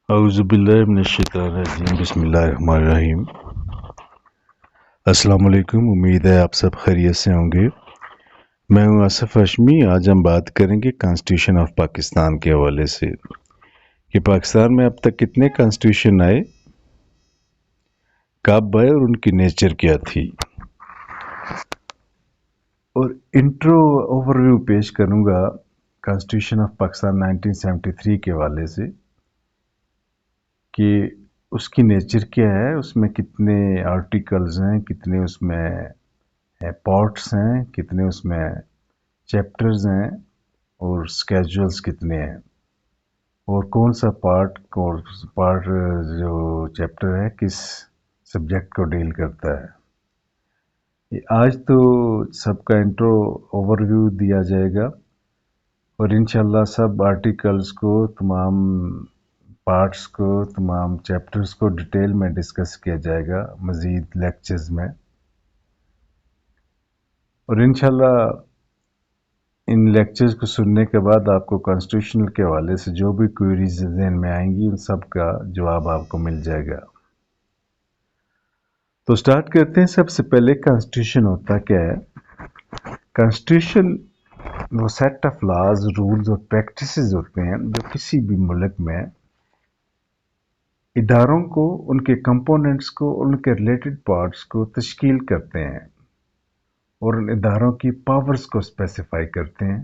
اعوذ باللہ من الشیطان الرجیم، بسم اللہ الرحمن الرحیم۔ السلام علیکم، امید ہے آپ سب خیریت سے ہوں گے۔ میں ہوں آصف ہاشمی۔ آج ہم بات کریں گے کانسٹیٹیوشن آف پاکستان کے حوالے سے کہ پاکستان میں اب تک کتنے کانسٹیٹیوشن آئے، کب آئے اور ان کی نیچر کیا تھی، اور انٹرو اوور ویو پیش کروں گا کانسٹیٹیوشن آف پاکستان 1973 کے حوالے سے کہ اس کی نیچر کیا ہے، اس میں کتنے آرٹیکلز ہیں، کتنے اس میں پارٹس ہیں، کتنے اس میں چیپٹرز ہیں، اور اسکیجولز کتنے ہیں، اور کون سا پارٹ جو چیپٹر ہے کس سبجیکٹ کو ڈیل کرتا ہے۔ آج تو سب کا انٹرو اوور ویو دیا جائے گا، اور انشاءاللہ سب آرٹیکلز کو، تمام پارٹس کو، تمام چیپٹرز کو ڈیٹیل میں ڈسکس کیا جائے گا مزید لیکچرز میں، اور انشاءاللہ ان لیکچرز کو سننے کے بعد آپ کو کانسٹیٹیوشنل کے حوالے سے جو بھی کوئریز ذہن میں آئیں گی ان سب کا جواب آپ کو مل جائے گا۔ تو سٹارٹ کرتے ہیں۔ سب سے پہلے کانسٹیٹیوشن ہوتا کیا ہے؟ کانسٹیٹیوشن وہ سیٹ آف لاز، رولز اور پریکٹسز ہوتے ہیں جو کسی بھی ملک میں اداروں کو، ان کے کمپوننٹس کو، ان کے ریلیٹڈ پارٹس کو تشکیل کرتے ہیں، اور ان اداروں کی پاورز کو اسپیسیفائی کرتے ہیں،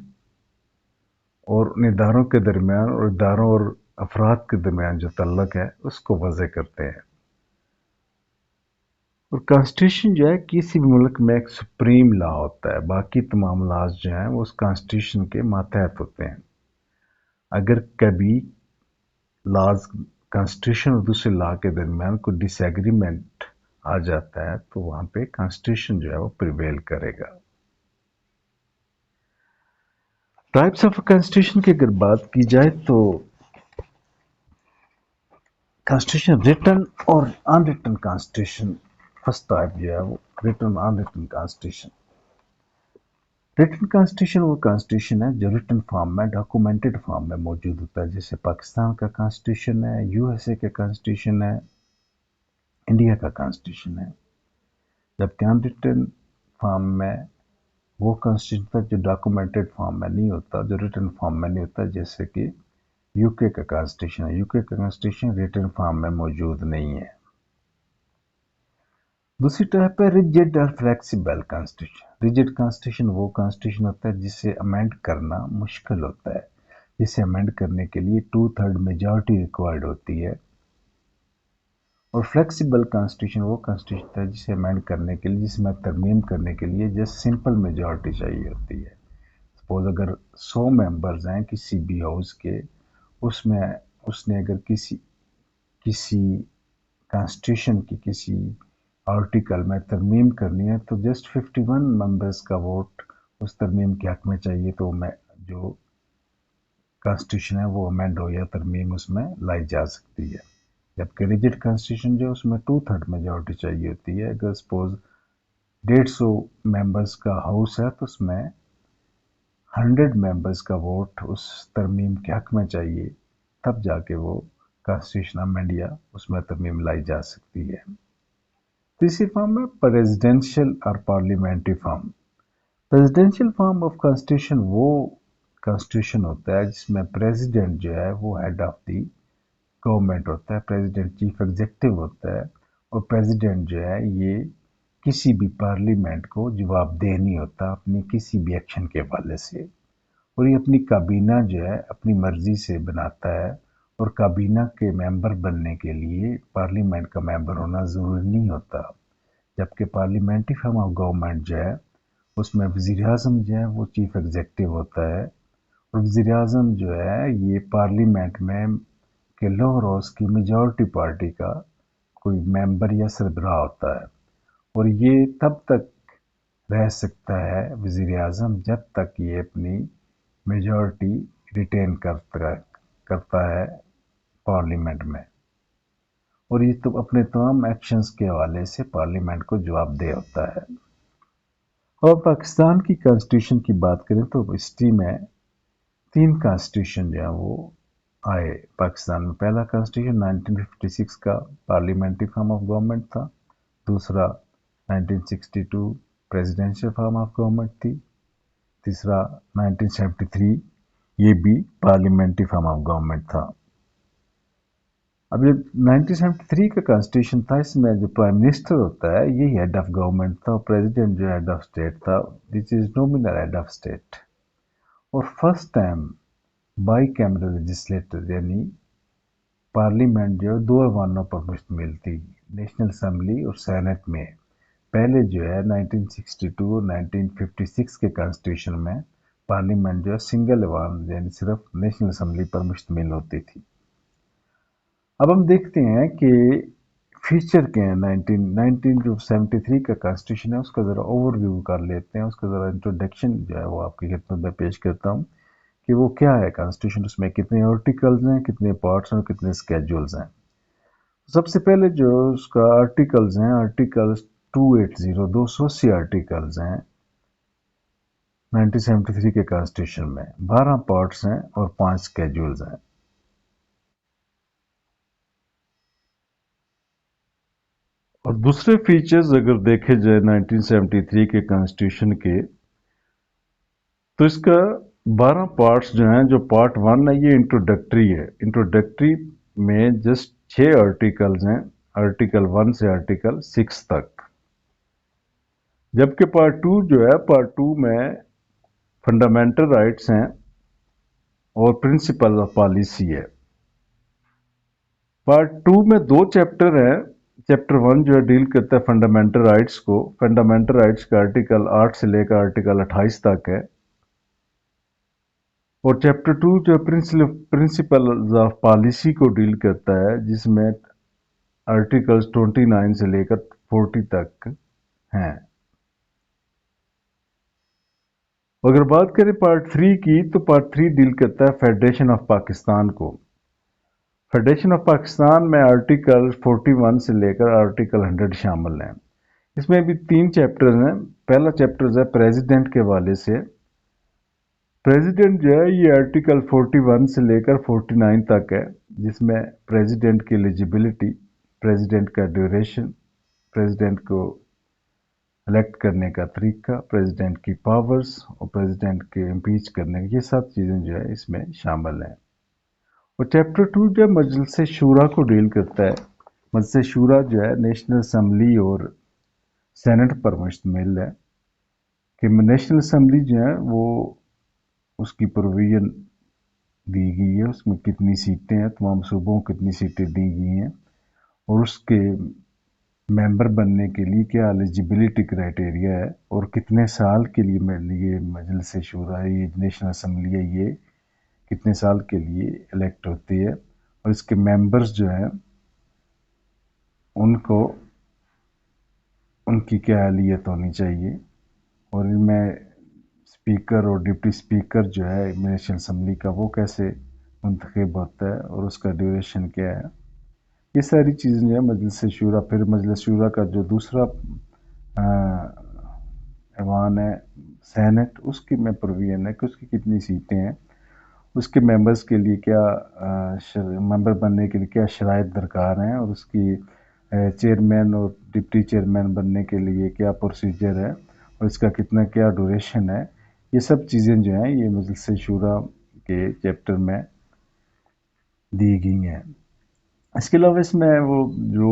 اور ان اداروں کے درمیان اور اداروں اور افراد کے درمیان جو تعلق ہے اس کو واضح کرتے ہیں۔ اور کانسٹیٹیوشن جو ہے کسی بھی ملک میں ایک سپریم لا ہوتا ہے، باقی تمام لاز جو ہیں وہ اس کانسٹیٹیوشن کے ماتحت ہوتے ہیں۔ اگر کبھی لاز کانسٹیٹیوشن اور دوسرے لا کے درمیان کوئی ڈس ایگریمنٹ آ جاتا ہے تو وہاں پہ کانسٹیٹیوشن جو ہے وہ پریویل کرے گا۔ ٹائپس آف کانسٹیٹیوشن کی اگر بات کی جائے تو کانسٹیٹیوشن ریٹن اور in written constitution, first type جو ہے وہ written in written constitution. Return constitution وہ کانسٹیٹیوشن ہے جو ریٹن فارم میں، ڈاکومنٹڈ فارم میں موجود ہوتا ہے، جیسے پاکستان کا کانسٹیٹیوشن ہے، یو ایس اے کا کانسٹیٹیوشن ہے، انڈیا کا کانسٹیٹیوشن ہے۔ جبکہ ان ریٹن فارم میں وہ کانسٹیٹیوشن تھا جو ڈاکومنٹڈ فارم میں نہیں ہوتا، جو ریٹن فارم میں نہیں ہوتا، جیسے کہ یو کے کا کانسٹیٹیوشن ہے۔ یو کے کا کانسٹیٹیوشن ریٹن فارم میں موجود نہیں ہے۔ دوسری ٹائپ ہے ریجڈ اور فلیکسیبل کانسٹیٹیوشن۔ ریجڈ کانسٹیٹیوشن وہ کانسٹیٹیوشن ہوتا ہے جسے امینڈ کرنا مشکل ہوتا ہے، جسے امینڈ کرنے کے لیے 2/3 میجارٹی ریکوائرڈ ہوتی ہے۔ اور فلیکسیبل کانسٹیٹیوشن وہ کانسٹیٹیوشن ہوتا ہے جسے امینڈ کرنے کے لیے، جس میں ترمیم کرنے کے لیے جسٹ سمپل میجارٹی چاہیے ہوتی ہے۔ سپوز اگر 100 ممبرز ہیں کسی بھی ہاؤس کے، اس نے اگر کسی کانسٹیٹیوشن کی کسی آرٹیکل میں ترمیم کرنی ہے تو جسٹ 51 ممبرز کا ووٹ اس ترمیم کے حق میں چاہیے، تو جو کانسٹیٹیوشن ہے وہ امینڈ ہو یا ترمیم اس میں لائی جا سکتی ہے۔ جبکہ ریجڈ کانسٹیٹیوشن جو اس میں 2/3 میجارٹی چاہیے ہوتی ہے۔ اگر سپوز 150 ممبرز کا ہاؤس ہے تو اس میں 100 ممبرز کا ووٹ اس ترمیم کے حق میں چاہیے، تب جا کے وہ کانسٹیٹیوشن امینڈ یا اس میں ترمیم لائی جا سکتی ہے۔ تیسری فارم ہے پریزیڈینشل اور parliamentary form. Presidential form of constitution وہ کانسٹیٹیوشن ہوتا ہے جس میں پریزیڈنٹ جو ہے وہ ہیڈ آف دی گورنمنٹ ہوتا ہے، پریزیڈنٹ چیف ایگزیکٹو ہوتا ہے، اور پریزیڈنٹ جو ہے یہ کسی بھی پارلیمنٹ کو جواب دہ نہیں ہوتا اپنی کسی بھی ایکشن کے حوالے سے، اور یہ اپنی کابینہ جو ہے اپنی مرضی سے بناتا ہے، اور کابینہ کے ممبر بننے کے لیے پارلیمنٹ کا ممبر ہونا ضروری نہیں ہوتا۔ جبکہ پارلیمنٹری فارم آف گورنمنٹ جو ہے اس میں وزیر اعظم جو ہے وہ چیف ایگزیکٹو ہوتا ہے، اور وزیر اعظم جو ہے یہ پارلیمنٹ میں کے لوور ہاؤس کی میجورٹی پارٹی کا کوئی ممبر یا سربراہ ہوتا ہے، اور یہ تب تک رہ سکتا ہے وزیر اعظم جب تک یہ اپنی میجورٹی ریٹین کرتا ہے پارلیمنٹ میں، اور یہ تو اپنے تمام ایکشنز کے حوالے سے پارلیمنٹ کو جواب دہ ہوتا ہے۔ اور پاکستان کی کانسٹیٹیوشن کی بات کریں تو ہسٹری میں 3 کانسٹیٹیوشن جو ہیں وہ آئے پاکستان میں. پہلا کانسٹیٹیوشن 1956 کا پارلیمنٹری فارم آف گورنمنٹ تھا. دوسرا 1962 پریزیڈینشل فارم آف گورنمنٹ تھی. تیسرا 1973 یہ بھی پارلیمنٹری فارم آف گورنمنٹ تھا. اب یہ 1973 کا کانسٹیٹیوشن تھا، اس میں جو پرائم منسٹر ہوتا ہے یہی ہیڈ آف گورنمنٹ تھا، اور پریزیڈنٹ جو ہیڈ آف اسٹیٹ تھا، دس از نومینل ہیڈ آف اسٹیٹ. اور first time by cameral legislator یعنی پارلیمنٹ جو دو ایوانوں پر مشتمل تھی، نیشنل اسمبلی اور سینٹ میں. پہلے جو ہے 1962 اور 1956 کے کانسٹیٹیوشن میں پارلیمنٹ جو ہے سنگل ایوان یعنی صرف نیشنل اسمبلی پر مشتمل ہوتی تھی. اب ہم دیکھتے ہیں کہ فیچر کیا ہے 1973 کا کانسٹیٹیوشن ہے، اس کا ذرا اوور ویو کر لیتے ہیں، اس کا ذرا انٹروڈکشن جو ہے وہ آپ کی خدمت میں پیش کرتا ہوں کہ وہ کیا ہے کانسٹیٹیوشن، اس میں کتنے آرٹیکلز ہیں، کتنے پارٹس ہیں اور کتنے اسکیجولز ہیں. سب سے پہلے جو اس کا آرٹیکلز ہیں، آرٹیکلز 280 280 آرٹیکلز ہیں 1973 کے کانسٹیٹیوشن میں، 12 پارٹس ہیں اور 5 اسکیجولز ہیں. اور دوسرے فیچرز اگر دیکھے جائے 1973 کے کانسٹیٹیوشن کے، تو اس کا 12 پارٹس جو ہیں، جو پارٹ 1 ہے یہ انٹروڈکٹری ہے. انٹروڈکٹری میں جسٹ 6 آرٹیکلز ہیں، آرٹیکل 1 سے آرٹیکل 6 تک. جبکہ پارٹ 2 جو ہے، پارٹ 2 میں فنڈامنٹل رائٹس ہیں اور پرنسپل آف پالیسی ہے. پارٹ 2 میں 2 چیپٹر ہیں. چیپٹر 1 جو ہے ڈیل کرتا ہے فنڈامنٹل رائٹس کو. فنڈامنٹل رائٹس کا آرٹیکل 8 سے لے کر آرٹیکل 28 تک ہے. اور چیپٹر 2 جو پرنسپل آف پالیسی کو ڈیل کرتا ہے، جس میں آرٹیکلز 29 سے لے کر 40 تک ہیں. اگر بات کریں پارٹ 3 کی، تو پارٹ 3 ڈیل کرتا ہے فیڈریشن آف پاکستان کو. فیڈریشن آف پاکستان میں آرٹیکل 41 سے لے کر آرٹیکل 100 شامل ہیں. اس میں بھی 3 چیپٹرز ہیں. پہلا چیپٹر ہے پریزیڈنٹ کے حوالے سے. پریزیڈنٹ جو ہے یہ آرٹیکل 41 سے لے کر 49 تک ہے، جس میں پریزیڈنٹ کی ایلیجیبلٹی، پریزیڈنٹ کا ڈیوریشن، پریزیڈنٹ کو الیکٹ کرنے کا طریقہ، پریزیڈنٹ کی پاورز اور پریزیڈنٹ کے امپیچ کرنے کی، یہ سب چیزیں جو ہے اس میں شامل ہیں. اور چیپٹر 2 جو مجلس شورا کو ڈیل کرتا ہے. مجلس شورا جو ہے نیشنل اسمبلی اور سینٹ پر مشتمل ہے، کہ نیشنل اسمبلی جو ہے وہ اس کی پروویژن دی گئی ہے، اس میں کتنی سیٹیں ہیں، تمام صوبوں کو کتنی سیٹیں دی گئی ہیں، اور اس کے ممبر بننے کے لیے کیا ایلیجیبلٹی کرائٹیریا ہے، اور کتنے سال کے لیے یہ مجلس شورا ہے، یہ نیشنل اسمبلی ہے، یہ کتنے سال کے لیے الیکٹ ہوتی ہے، اور اس کے ممبرز جو ہیں ان کی کیا اہلیت ہونی چاہیے، اور ان میں اسپیکر اور ڈپٹی اسپیکر جو ہے نیشنل اسمبلی کا وہ کیسے منتخب ہوتا ہے، اور اس کا ڈیوریشن کیا ہے. یہ ساری چیزیں جو ہے مجلس شورا. پھر مجلس شورا کا جو دوسرا ایوان ہے سینٹ، اس کی میں پروویژن ہے کہ اس کی کتنی سیٹیں ہیں، اس کے ممبرز کے لیے کیا ممبر بننے کے لیے کیا شرائط درکار ہیں، اور اس کی چیئرمین اور ڈپٹی چیئرمین بننے کے لیے کیا پروسیجر ہے، اور اس کا کتنا کیا ڈوریشن ہے. یہ سب چیزیں جو ہیں یہ مجلس شورا کے چیپٹر میں دی گئی ہیں. اس کے علاوہ اس میں وہ جو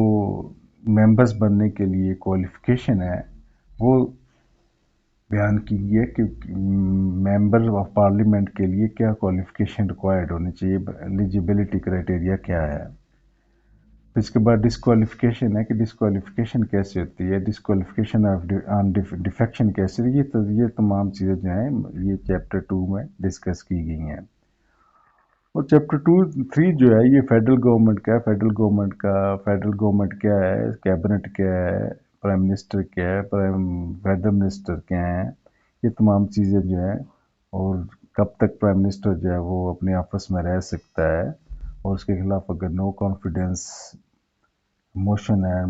ممبرز بننے کے لیے کوالیفیکیشن ہے وہ بیان کی گئی ہے کہ ممبر آف پارلیمنٹ کے لیے کیا کوالیفیکیشن ریکوائرڈ ہونی چاہیے، ایلیجیبلٹی کرائٹیریا کیا ہے. اس کے بعد ڈسکوالیفیکیشن ہے کہ ڈسکوالیفیکیشن کیسے ہوتی ہے، ڈسکوالیفیکیشن آن ڈیفیکشن کیسے، یہ تمام چیزیں جو ہیں یہ چیپٹر 2 میں ڈسکس کی گئی ہیں. اور چیپٹر 3 جو ہے یہ فیڈرل گورنمنٹ کا ہے. فیڈرل گورنمنٹ کیا ہے، کیبنٹ کیا ہے، پرائم منسٹر کیا ہے، فیڈرل منسٹر کیا ہیں، یہ تمام چیزیں جو ہیں، اور کب تک پرائم منسٹر جو ہے وہ اپنے آفس میں رہ سکتا ہے، اور اس کے خلاف اگر نو کانفیڈنس موشن ہے،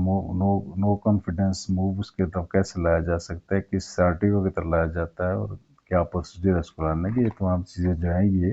نو کانفیڈنس موو اس کے طرف کیسے لایا جا سکتا ہے، کس آرٹیکل کی طرف لایا جاتا ہے، اور کیا پروسیجر ہے اس کو لانے کی. یہ تمام چیزیں جو ہیں یہ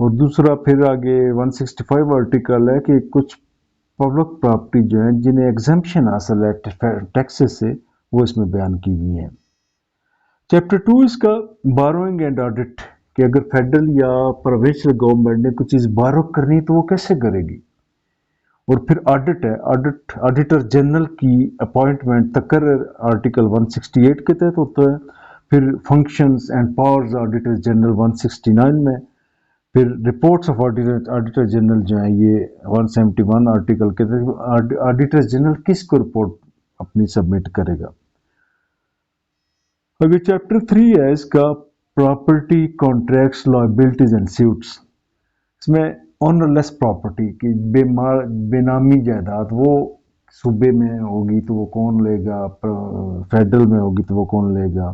اور دوسرا پھر آگے 165 آرٹیکل ہے کہ کچھ پبلک پراپرٹی جو ہیں جنہیں ایگزمپشن حاصل ہے ٹیکسز سے وہ اس میں بیان کی گئی ہیں۔ چیپٹر 2 اس کا بارونگ اینڈ آڈٹ کہ اگر فیڈرل یا پروونشل گورنمنٹ نے کچھ چیز بارو کرنی تو وہ کیسے کرے گی۔ اور پھر آڈٹ ہے، آڈیٹر جنرل کی اپوائنٹمنٹ تقرر آرٹیکل 168 کے تحت ہوتا ہے۔ پھر functions and powers auditor general 169 میں، پھر رپورٹس آف آڈیٹر جنرل جو ہیں یہ 171 آرٹیکل کے تحت آڈیٹر جنرل کس کو رپورٹ اپنی سبمٹ کرے گا۔ اگر چیپٹر 3 ہے اس کا property contracts liabilities and suits, اس میں آنر لیس پراپرٹی کی بے نامی جائیداد وہ صوبے میں ہوگی تو وہ کون لے گا، فیڈرل میں ہوگی تو وہ کون لے گا،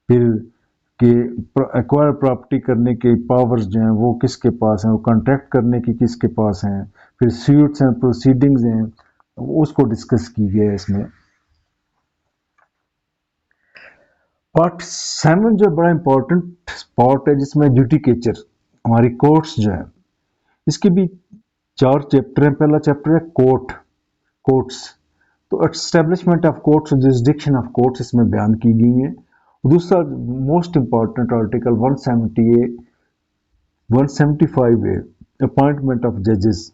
پھر کہ ایکوائر پراپرٹی کرنے کے پاورز جو ہیں وہ کس کے پاس ہیں، وہ کانٹریکٹ کرنے کی کس کے پاس ہیں، پھر سیوٹس اینڈ پروسیڈنگز ہیں اس کو ڈسکس کی گیا ہے اس میں۔ پارٹ 7 جو بڑا امپورٹنٹ پارٹ ہے جس میں جوڈیکیچر ہماری کورٹس جو ہیں، اس کے بھی 4 چیپٹر ہیں۔ پہلا چیپٹر ہے کورٹس، تو establishment of courts, jurisdiction of courts اس میں بیان کی گئی ہیں۔ دوسرا موسٹ امپورٹنٹ آرٹیکل 175 ہے اپوائنٹمنٹ آف ججز۔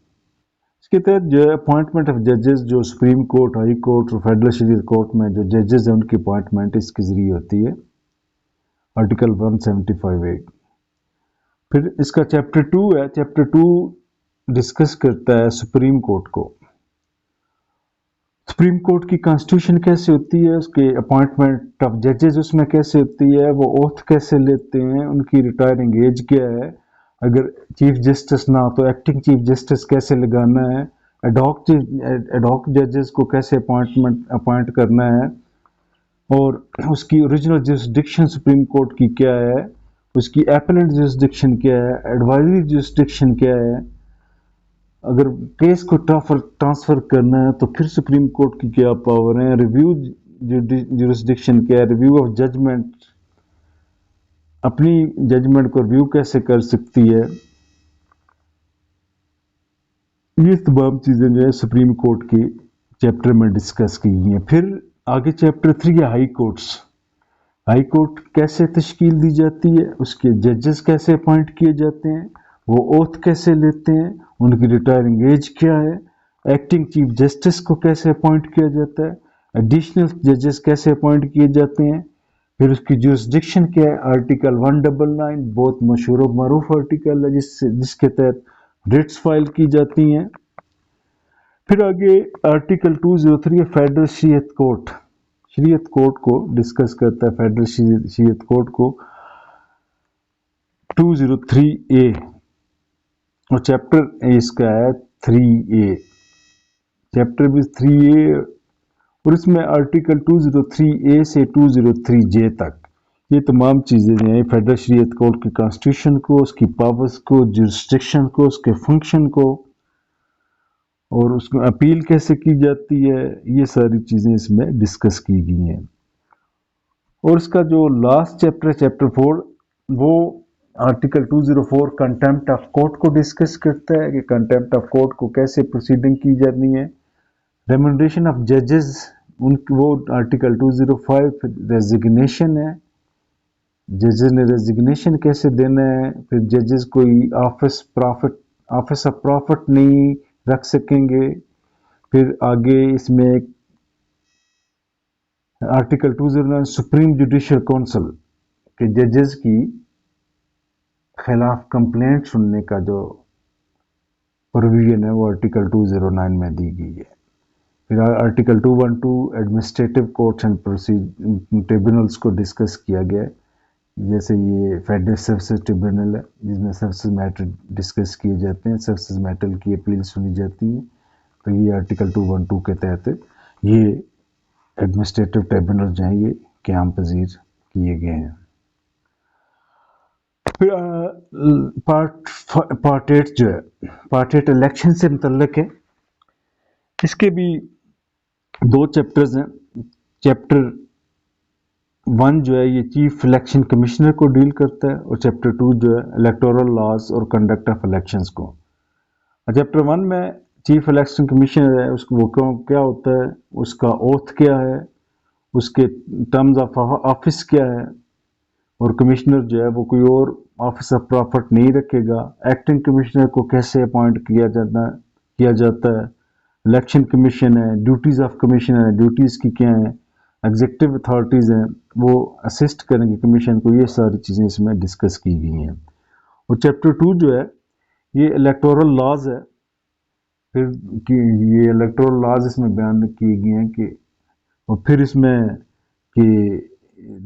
اس کے تحت جو ہے اپوائنٹمنٹ آف ججز جو سپریم کورٹ، ہائی کورٹ اور فیڈرل شریعت کورٹ میں جو ججز ہیں ان کی اپوائنٹمنٹ اس کے ذریعے ہوتی ہے، آرٹیکل 175 ہے۔ پھر اس کا چیپٹر 2 ہے، چیپٹر 2 ڈسکس کرتا ہے سپریم کورٹ کو، سپریم کورٹ کی کانسٹیٹیوشن کیسے ہوتی ہے، اس کے اپوائنٹمنٹ آف ججز اس میں کیسے ہوتی ہے، وہ اوتھ کیسے لیتے ہیں، ان کی ریٹائرنگ ایج کیا ہے، اگر چیف جسٹس نہ تو ایکٹنگ چیف جسٹس کیسے لگانا ہے، ایڈاک ججز کو کیسے اپوائنٹ کرنا ہے، اور اس کی اوریجنل جورسڈکشن سپریم کورٹ کی کیا ہے، اس کی ایپیلنٹ جورسڈکشن کیا ہے، ایڈوائزری جورسڈکشن کیا ہے، اگر کیس کو ٹرانسفر کرنا ہے تو پھر سپریم کورٹ کی کیا پاور ہیں، ریویو جورسڈکشن کیا ہے، ریویو آف ججمنٹ، اپنی ججمنٹ کو ریویو کیسے کر سکتی ہے، یہ تمام چیزیں جو ہے سپریم کورٹ کے چیپٹر میں ڈسکس کی گئی ہیں۔ پھر آگے چیپٹر 3 ہے ہائی کورٹس، ہائی کورٹ کیسے تشکیل دی جاتی ہے، اس کے ججز کیسے اپوائنٹ کیے جاتے ہیں، وہ اوتھ کیسے لیتے ہیں، ان کی ریٹائرنگ ایج کیا ہے، ایکٹنگ چیف جسٹس کو کیسے اپوائنٹ کیا جاتا ہے، ایڈیشنل ججز کیسے اپوائنٹ کیے جاتے ہیں، پھر اس کی جورسڈکشن کیا ہے، آرٹیکل 199 بہت مشہور و معروف آرٹیکل ہے جس کے تحت ریٹس فائل کی جاتی ہیں۔ پھر آگے آرٹیکل 203 ہے فیڈرل شریعت کورٹ کو ڈسکس کرتا ہے، فیڈرل شریعت کورٹ کو 203A، اور چیپٹر اس کا ہے 3A، چیپٹر بھی 3A، اور اس میں آرٹیکل 203A سے 203J تک یہ تمام چیزیں جو ہیں فیڈرل شریعت کورٹ کی کانسٹیٹیوشن کو، اس کی پاورز کو، جورسڈکشن کو، اس کے فنکشن کو، اور اس کو اپیل کیسے کی جاتی ہے، یہ ساری چیزیں اس میں ڈسکس کی گئی ہیں۔ اور اس کا جو لاسٹ چیپٹر ہے چیپٹر 4، وہ آرٹیکل 204 کنٹیمپٹ آف کورٹ کو ڈسکس کرتا ہے کہ کنٹیمپٹ آف کورٹ کو کیسے پروسیڈنگ کی جانی ہے۔ ریمنڈیشن آف ججز وہ آرٹیکل 205، ریزگنیشن ہے، ججز نے ریزگنیشن کیسے دینا ہے، پھر ججز کوئی آفس آف پرافٹ نہیں رکھ سکیں گے۔ پھر آگے اس میں آرٹیکل 209 سپریم جوڈیشل کونسل کہ ججز کی خلاف کمپلینٹ سننے کا جو پروویژن ہے وہ آرٹیکل 209 میں دی گئی ہے۔ پھر article 212 administrative courts and tribunals کو ڈسکس کیا گیا ہے، جیسے یہ فیڈرل سروسز ٹریبونل ہے جس میں سروسز میٹر ڈسکس کیے جاتے ہیں، سروسز میٹر کی اپیل سنی جاتی ہیں، تو یہ آرٹیکل 212 کے تحت یہ ایڈمنسٹریٹو ٹریبونل جو ہیں یہ قیام پذیر کیے گئے ہیں۔ پھر پارٹ 8 جو ہے، پارٹ 8 الیکشن سے متعلق ہے، اس کے بھی 2 چیپٹرز ہیں۔ چیپٹر 1 جو ہے یہ چیف الیکشن کمشنر کو ڈیل کرتا ہے، اور چیپٹر 2 جو ہے الیکٹورل لاز اور کنڈکٹ آف الیکشنز کو۔ چیپٹر 1 میں چیف الیکشن کمشنر ہے، اس کو وہ کیا ہوتا ہے، اس کا اوتھ کیا ہے، اس کے ٹرمز آف آفس کیا ہے، اور کمشنر جو ہے وہ کوئی اور آفس آف پرافٹ نہیں رکھے گا۔ ایکٹنگ کمشنر کو کیسے اپوائنٹ کیا جاتا ہے، الیکشن کمیشن ہے، ڈیوٹیز آف کمیشن ہے، ڈیوٹیز کی کیا ہیں، ایگزیکٹو اتھارٹیز ہیں وہ اسسٹ کریں گے کمیشن کو، یہ ساری چیزیں اس میں ڈسکس کی گئی ہیں۔ اور چیپٹر 2 جو ہے یہ الیکٹورل لاز ہے، پھر یہ الیکٹورل لاز اس میں بیان کیے گئے ہیں کہ، اور پھر اس میں کہ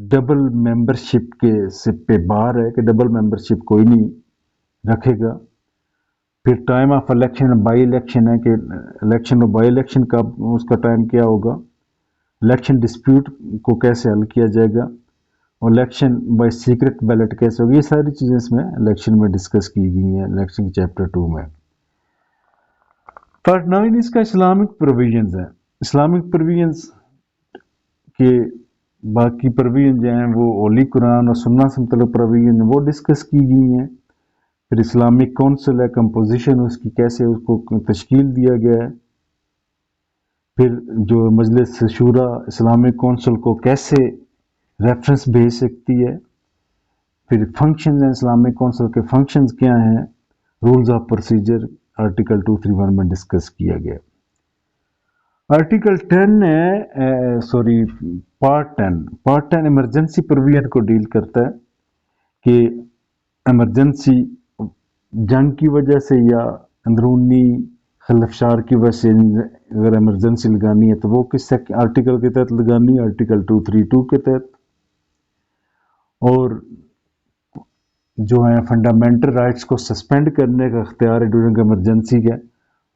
ڈبل ممبرشپ کے سے پہ بار ہے کہ ڈبل ممبرشپ کوئی نہیں رکھے گا۔ پھر time of election, by election ہے کہ الیکشن اور بائی الیکشن کا اس کا ٹائم کیا ہوگا، الیکشن ڈسپیوٹ کو کیسے حل کیا جائے گا، اور الیکشن بائی سیکرٹ بیلٹ کیسے ہوگی، یہ ساری چیزیں اس میں الیکشن میں ڈسکس کی گئی ہیں الیکشن کے چیپٹر 2 میں۔ پارٹ 9 اس کا اسلامک پروویژنز ہے۔ اسلامک پروویژنز کے باقی پروویژن جو ہیں وہ ہولی قرآن اور سنہ سے متعلق پروویژن وہ ڈسکس کی گئی ہیں۔ پھر اسلامک کونسل ہے، کمپوزیشن اس کی کیسے اس کو تشکیل دیا گیا ہے۔ پھر جو مجلس شورا اسلامک کونسل کو کیسے ریفرنس بھیج سکتی ہے۔ پھر فنکشنز ہیں اسلامک کونسل کے، فنکشنز کیا ہیں، رولز آف پروسیجر آرٹیکل 231 میں ڈسکس کیا گیا۔ آرٹیکل 10 ہے پارٹ 10 ایمرجنسی پروویژن کو ڈیل کرتا ہے کہ ایمرجنسی جنگ کی وجہ سے یا اندرونی خلفشار کی وجہ سے اگر ایمرجنسی لگانی ہے تو وہ کس آرٹیکل کے تحت لگانی ہے، آرٹیکل 232 کے تحت۔ اور جو ہیں فنڈامنٹل رائٹس کو سسپینڈ کرنے کا اختیار ہے ڈیورنگ ایمرجنسی کا،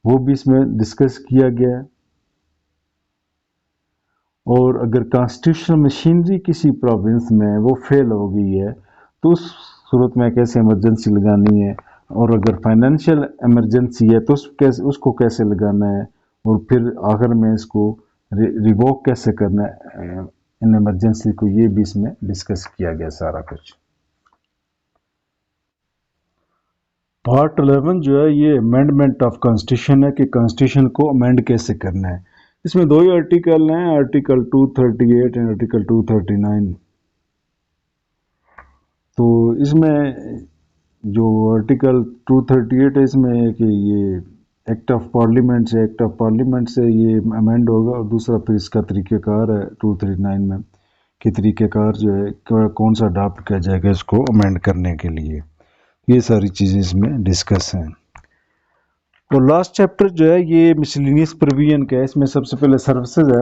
وہ بھی اس میں ڈسکس کیا گیا ہے۔ اور اگر کانسٹیٹیوشنل مشینری کسی پروونس میں وہ فیل ہو گئی ہے تو اس صورت میں کیسے ایمرجنسی لگانی ہے، اور اگر فائنینشیل ایمرجنسی ہے تو اس کو کیسے لگانا ہے، اور پھر آخر میں اس کو ریووک کیسے کرنا ہے ان ایمرجنسی کو، یہ بھی اس میں ڈسکس کیا گیا سارا کچھ۔ پارٹ 11 جو ہے یہ امینڈمنٹ آف کانسٹیٹیوشن ہے کہ کانسٹیٹیوشن کو امینڈ کیسے کرنا ہے۔ اس میں 2 ہی آرٹیکل ہیں، آرٹیکل 238 اور آرٹیکل 239۔ تو اس میں جو آرٹیکل 238 ہے اس میں ہے کہ یہ ایکٹ آف پارلیمنٹ سے یہ امینڈ ہوگا، اور دوسرا پھر اس کا طریقہ کار ہے 239 میں کہ طریقہ کار جو ہے کون سا اڈاپٹ کیا جائے گا اس کو امینڈ کرنے کے لیے، یہ ساری چیزیں اس میں ڈسکس ہیں۔ اور لاسٹ چیپٹر جو ہے یہ مسلینیس پروویژن کا ہے، اس میں سب سے پہلے سروسز ہے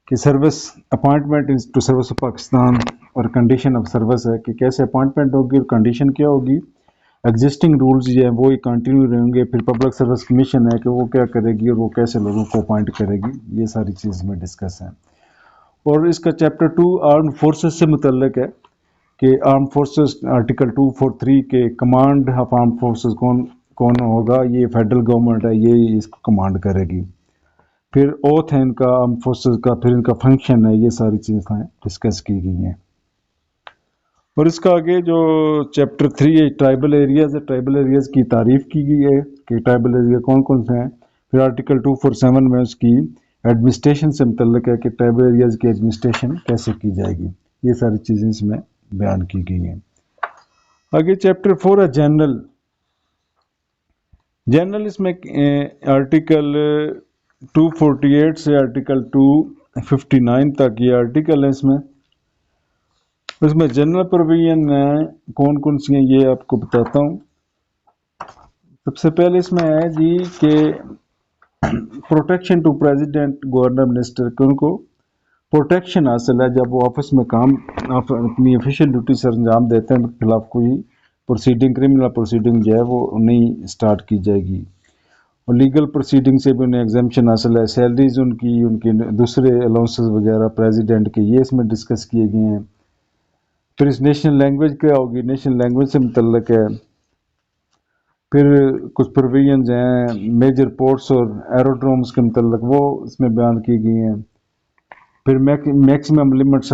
کہ service appointment to service of Pakistan, اور کنڈیشن آف سروس ہے کہ کیسے اپوائنٹمنٹ ہوگی اور کنڈیشن کیا ہوگی۔ ایگزسٹنگ رولز جو ہیں وہ کنٹینیو رہیں گے۔ پھر پبلک سروس کمیشن ہے کہ وہ کیا کرے گی اور وہ کیسے لوگوں کو اپوائنٹ کرے گی، یہ ساری چیز میں ڈسکس ہیں۔ اور اس کا چیپٹر 2 آرمڈ فورسز سے متعلق ہے کہ آرم فورسز آرٹیکل 243 کے کمانڈ آف آرم فورسز کون ہوگا، یہ فیڈرل گورنمنٹ ہے، یہ اس کو کمانڈ کرے گی۔ پھر اوتھ ہے ان کا آرم فورسز کا، پھر ان کا فنکشن ہے، یہ ساری چیزیں ڈسکس کی گئی ہیں۔ اور اس کا آگے جو چیپٹر 3 ہے ٹرائبل ایریاز ہے، ٹرائبل ایریاز کی تعریف کی گئی ہے کہ ٹرائبل ایریا کون کون سے ہیں۔ پھر آرٹیکل 247 میں اس کی ایڈمنسٹریشن سے متعلق ہے کہ ٹرائبل ایریاز کی ایڈمنسٹریشن کیسے کی جائے گی، یہ ساری چیزیں اس میں بیان کی گئی ہیں۔ آگے چیپٹر 4 ہے جنرل، اس میں آرٹیکل 248 سے آرٹیکل 259 تک یہ آرٹیکل ہے۔ اس میں جنرل پروویژن کون کون سی ہیں یہ آپ کو بتاتا ہوں۔ سب سے پہلے اس میں ہے جی کہ protection to president, governor, minister, کہ ان کو پروٹیکشن حاصل ہے جب وہ آفس میں کام اپنی آفیشیل ڈیوٹی سے انجام دیتے ہیں، ان کے خلاف کوئی کرمنل پروسیڈنگ جو ہے وہ نہیں سٹارٹ کی جائے گی۔ اور لیگل پروسیڈنگ سے بھی انہیں ایگزمپشن حاصل ہے، سیلریز ان کے دوسرے الاؤنسز وغیرہ پریزیڈنٹ کے، یہ اس میں ڈسکس کیے گئے ہیں۔ پھر اس نیشنل لینگویج کیا ہوگی، نیشنل لینگویج سے متعلق ہے۔ پھر کچھ پروویژنز ہیں میجر پورٹس اور ایروڈرومز کے متعلق، وہ اس میں بیان کی گئی ہیں۔ پھر میکسیمم لمٹس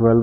12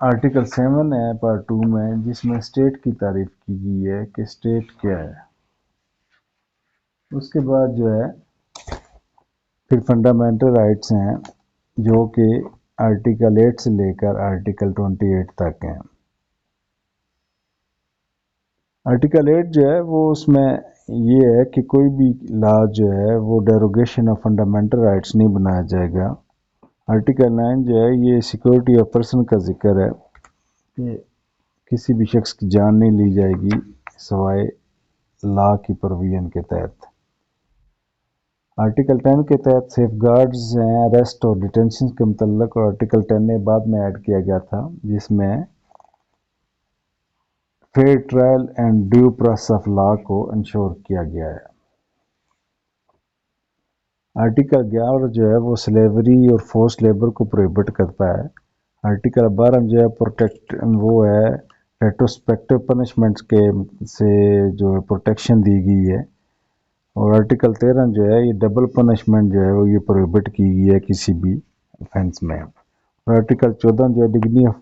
آرٹیکل 7 ہے پارٹ 2 میں، جس میں اسٹیٹ کی تعریف کی گئی ہے کہ اسٹیٹ کیا ہے۔ اس کے بعد جو ہے پھر فنڈامنٹل رائٹس ہیں جو کہ آرٹیکل 8 سے لے کر آرٹیکل 28 تک ہیں۔ آرٹیکل 8 جو ہے وہ اس میں یہ ہے کہ کوئی بھی لا جو ہے وہ ڈیروگیشن آف فنڈامنٹل رائٹس نہیں بنایا جائے گا۔ آرٹیکل 9 جو ہے یہ سیکورٹی آف پرسن کا ذکر ہے کہ کسی بھی شخص کی جان نہیں لی جائے گی سوائے لا کی پروویژن کے تحت۔ آرٹیکل 10 کے تحت سیف گارڈز ہیں اریسٹ اور ڈیٹینشن کے متعلق، اور آرٹیکل 10 نے بعد میں ایڈ کیا گیا تھا جس میں fair trial and due process of law کو انشور کیا گیا ہے۔ آرٹیکل 11 جو ہے وہ سلیوری اور فورس لیبر کو پروہیبٹ کرتا ہے۔ آرٹیکل 12 جو ہے وہ ہے ریٹروسپیکٹو پنشمنٹس کے سے جو ہے پروٹیکشن دی گئی ہے، اور آرٹیکل 13 جو ہے یہ ڈبل پنشمنٹ جو ہے وہ یہ پروہیبٹ کی گئی ہے کسی بھی offense میں۔ اور آرٹیکل 14 جو ہے ڈگنیٹی آف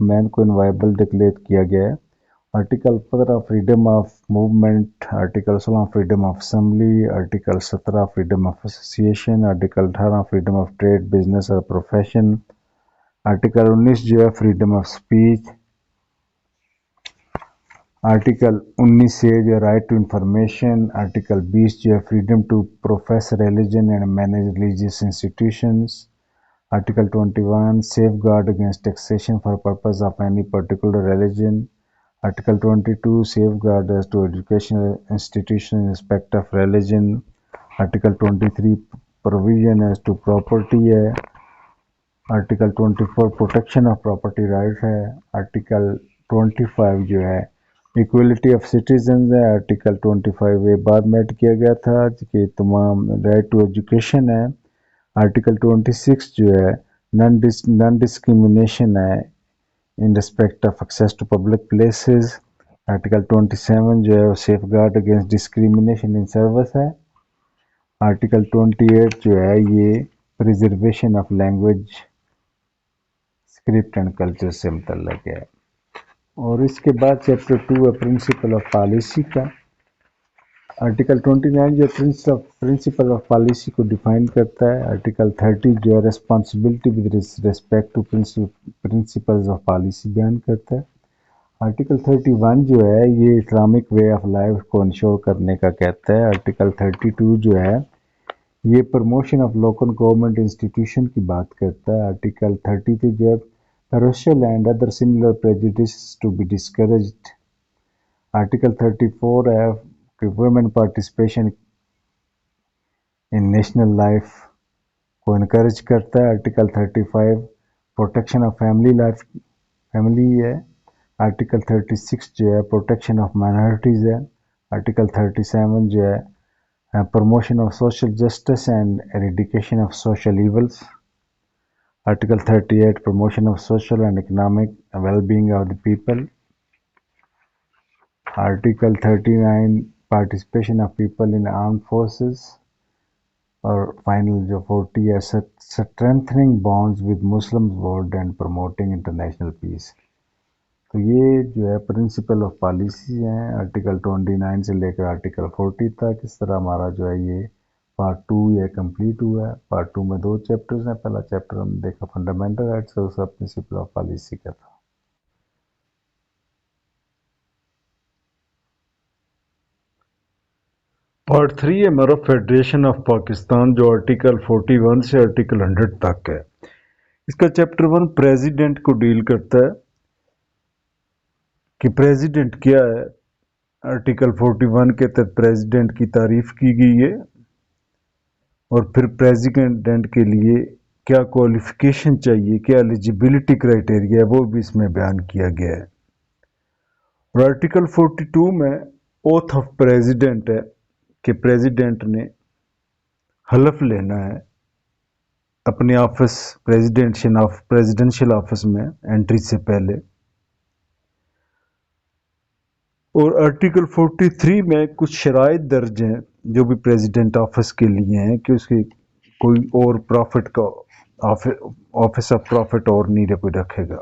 مین کو انوائبل ڈکلیئر کیا گیا ہے۔ Article 15 freedom of movement, article 16 freedom of assembly, article 17 freedom of association, article 18 freedom of trade, business اور پروفیشن، آرٹیکل 19 جو ہے فریڈم آف اسپیچ، آرٹیکل 19 سے جو ہے رائٹ ٹو انفارمیشن، آرٹیکل 20 جو ہے freedom to profess religion and manage religious institutions, article 21 safeguard against taxation for purpose of any particular religion, article 22 safeguard as to educational institution in respect of religion, article 23 provision as to property ہے، article 24 protection of property right ہے، article 25 جو ہے equality of citizens ہے، article 25 بعد میں add کیا گیا تھا کہ تمام رائٹ ٹو ایجوکیشن ہے، آرٹیکل 26 جو ہے نان ڈسکریمنیشن ہے in respect of access to public places, article 27 جو ہے safeguard against discrimination in service ہے، آرٹیکل 28 جو ہے یہ preservation of language script and culture سے متعلق ہے۔ اور اس کے بعد چیپٹر 2 ہے پرنسپل آف پالیسی کا۔ آرٹیکل 29 جو پرنسپل آف پالیسی کو ڈیفائن کرتا ہے، آرٹیکل 30 جو ہے responsibility with respect to principles of policy بیان کرتا ہے، آرٹیکل 31 جو ہے یہ اسلامک وے آف لائف کو انشور کرنے کا کہتا ہے، آرٹیکل 32 جو ہے یہ promotion of local government institution کی بات کرتا ہے، آرٹیکل 33 جو ہے racial and other similar prejudices to be discouraged، article 34 ہے کہ women participation in national life کو انکریج کرتا ہے، آرٹیکل 35 پروٹیکشن آف فیملی ہے، آرٹیکل 36 جو ہے پروٹیکشن آف مائنورٹیز ہے، آرٹیکل 37 جو ہے promotion of social justice and eradication of social evils, article 38 promotion of social and economic well-being of the people، article 39 participation of people in armed forces، اور final جو 40 ہے strengthening bonds with Muslim world and promoting international peace۔ تو یہ جو ہے principle of policy ہیں article 29 سے لے کر آرٹیکل 40 تک۔ اس طرح ہمارا جو ہے یہ پارٹ 2 یہ کمپلیٹ ہوا ہے۔ پارٹ 2 میں 2 چیپٹرز ہیں، پہلا چیپٹر ہم نے دیکھا فنڈامنٹل رائٹس، دوسرا پرنسپل آف پالیسی کا تھا۔ پارٹ 3 ہے ہمارا فیڈریشن آف پاکستان، جو آرٹیکل 41 سے آرٹیکل 100 تک ہے۔ اس کا چیپٹر 1 پریزیڈنٹ کو ڈیل کرتا ہے کہ پریزیڈنٹ کیا ہے۔ آرٹیکل 41 کے تحت پریزیڈنٹ کی تعریف کی گئی ہے، اور پھر پریزیڈنٹ کے لیے کیا کوالیفیکیشن چاہیے، کیا ایلیجیبلٹی کرائٹیریا ہے، وہ بھی اس میں بیان کیا گیا ہے۔ اور آرٹیکل 42 میں اوتھ آف پریزیڈنٹ ہے کہ پریزیڈنٹ نے حلف لینا ہے اپنے آفس پریزیڈنشل آفس میں انٹری سے پہلے۔ اور آرٹیکل 43 میں کچھ شرائط درج ہیں جو بھی پریزیڈنٹ آفس کے لیے ہیں کہ اس کے کوئی اور پروفٹ کا آفس آف پروفٹ اور نہیں کوئی رکھے گا.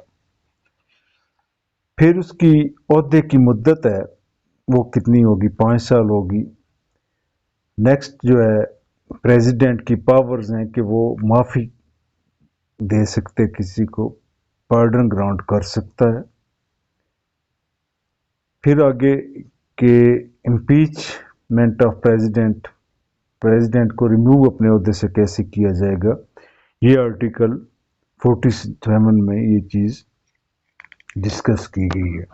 پھر اس کی عہدے کی مدت ہے وہ کتنی ہوگی؟ 5 سال ہوگی. نیکسٹ جو ہے پریزیڈنٹ کی پاورز ہیں کہ وہ معافی دے سکتے کسی کو، پارڈن گرانٹ کر سکتا ہے. پھر آگے کہ امپیچمنٹ آف پریزیڈنٹ کو ریموو اپنے عہدے سے کیسے کیا جائے گا، یہ آرٹیکل 47 میں یہ چیز ڈسکس کی گئی ہے.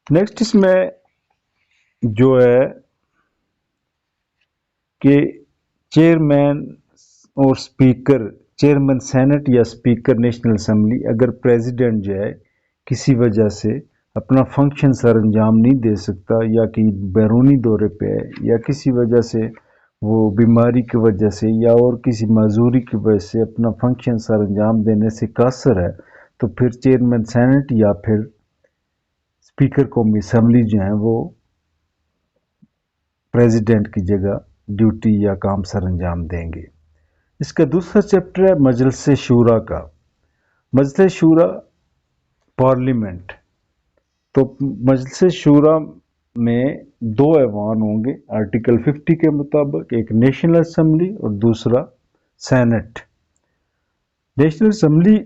نیکسٹ اس میں جو ہے کہ چیئرمین اور اسپیکر، چیئرمین سینٹ یا اسپیکر نیشنل اسمبلی، اگر پریزیڈنٹ جو ہے کسی وجہ سے اپنا فنکشن سر انجام نہیں دے سکتا یا کہ بیرونی دورے پہ ہے یا کسی وجہ سے وہ بیماری کی وجہ سے یا اور کسی معذوری کی وجہ سے اپنا فنکشن سر انجام دینے سے قاصر ہے، تو پھر چیئرمین سینٹ یا پھر اسپیکر قومی اسمبلی جو ہیں وہ پریزیڈنٹ کی جگہ ڈیوٹی یا کام سر انجام دیں گے. اس کا دوسرا چیپٹر ہے مجلس شورا کا. مجلس شورا پارلیمنٹ. تو مجلس شورا میں 2 ایوان ہوں گے آرٹیکل 50 کے مطابق، ایک نیشنل اسمبلی اور دوسرا سینٹ. نیشنل اسمبلی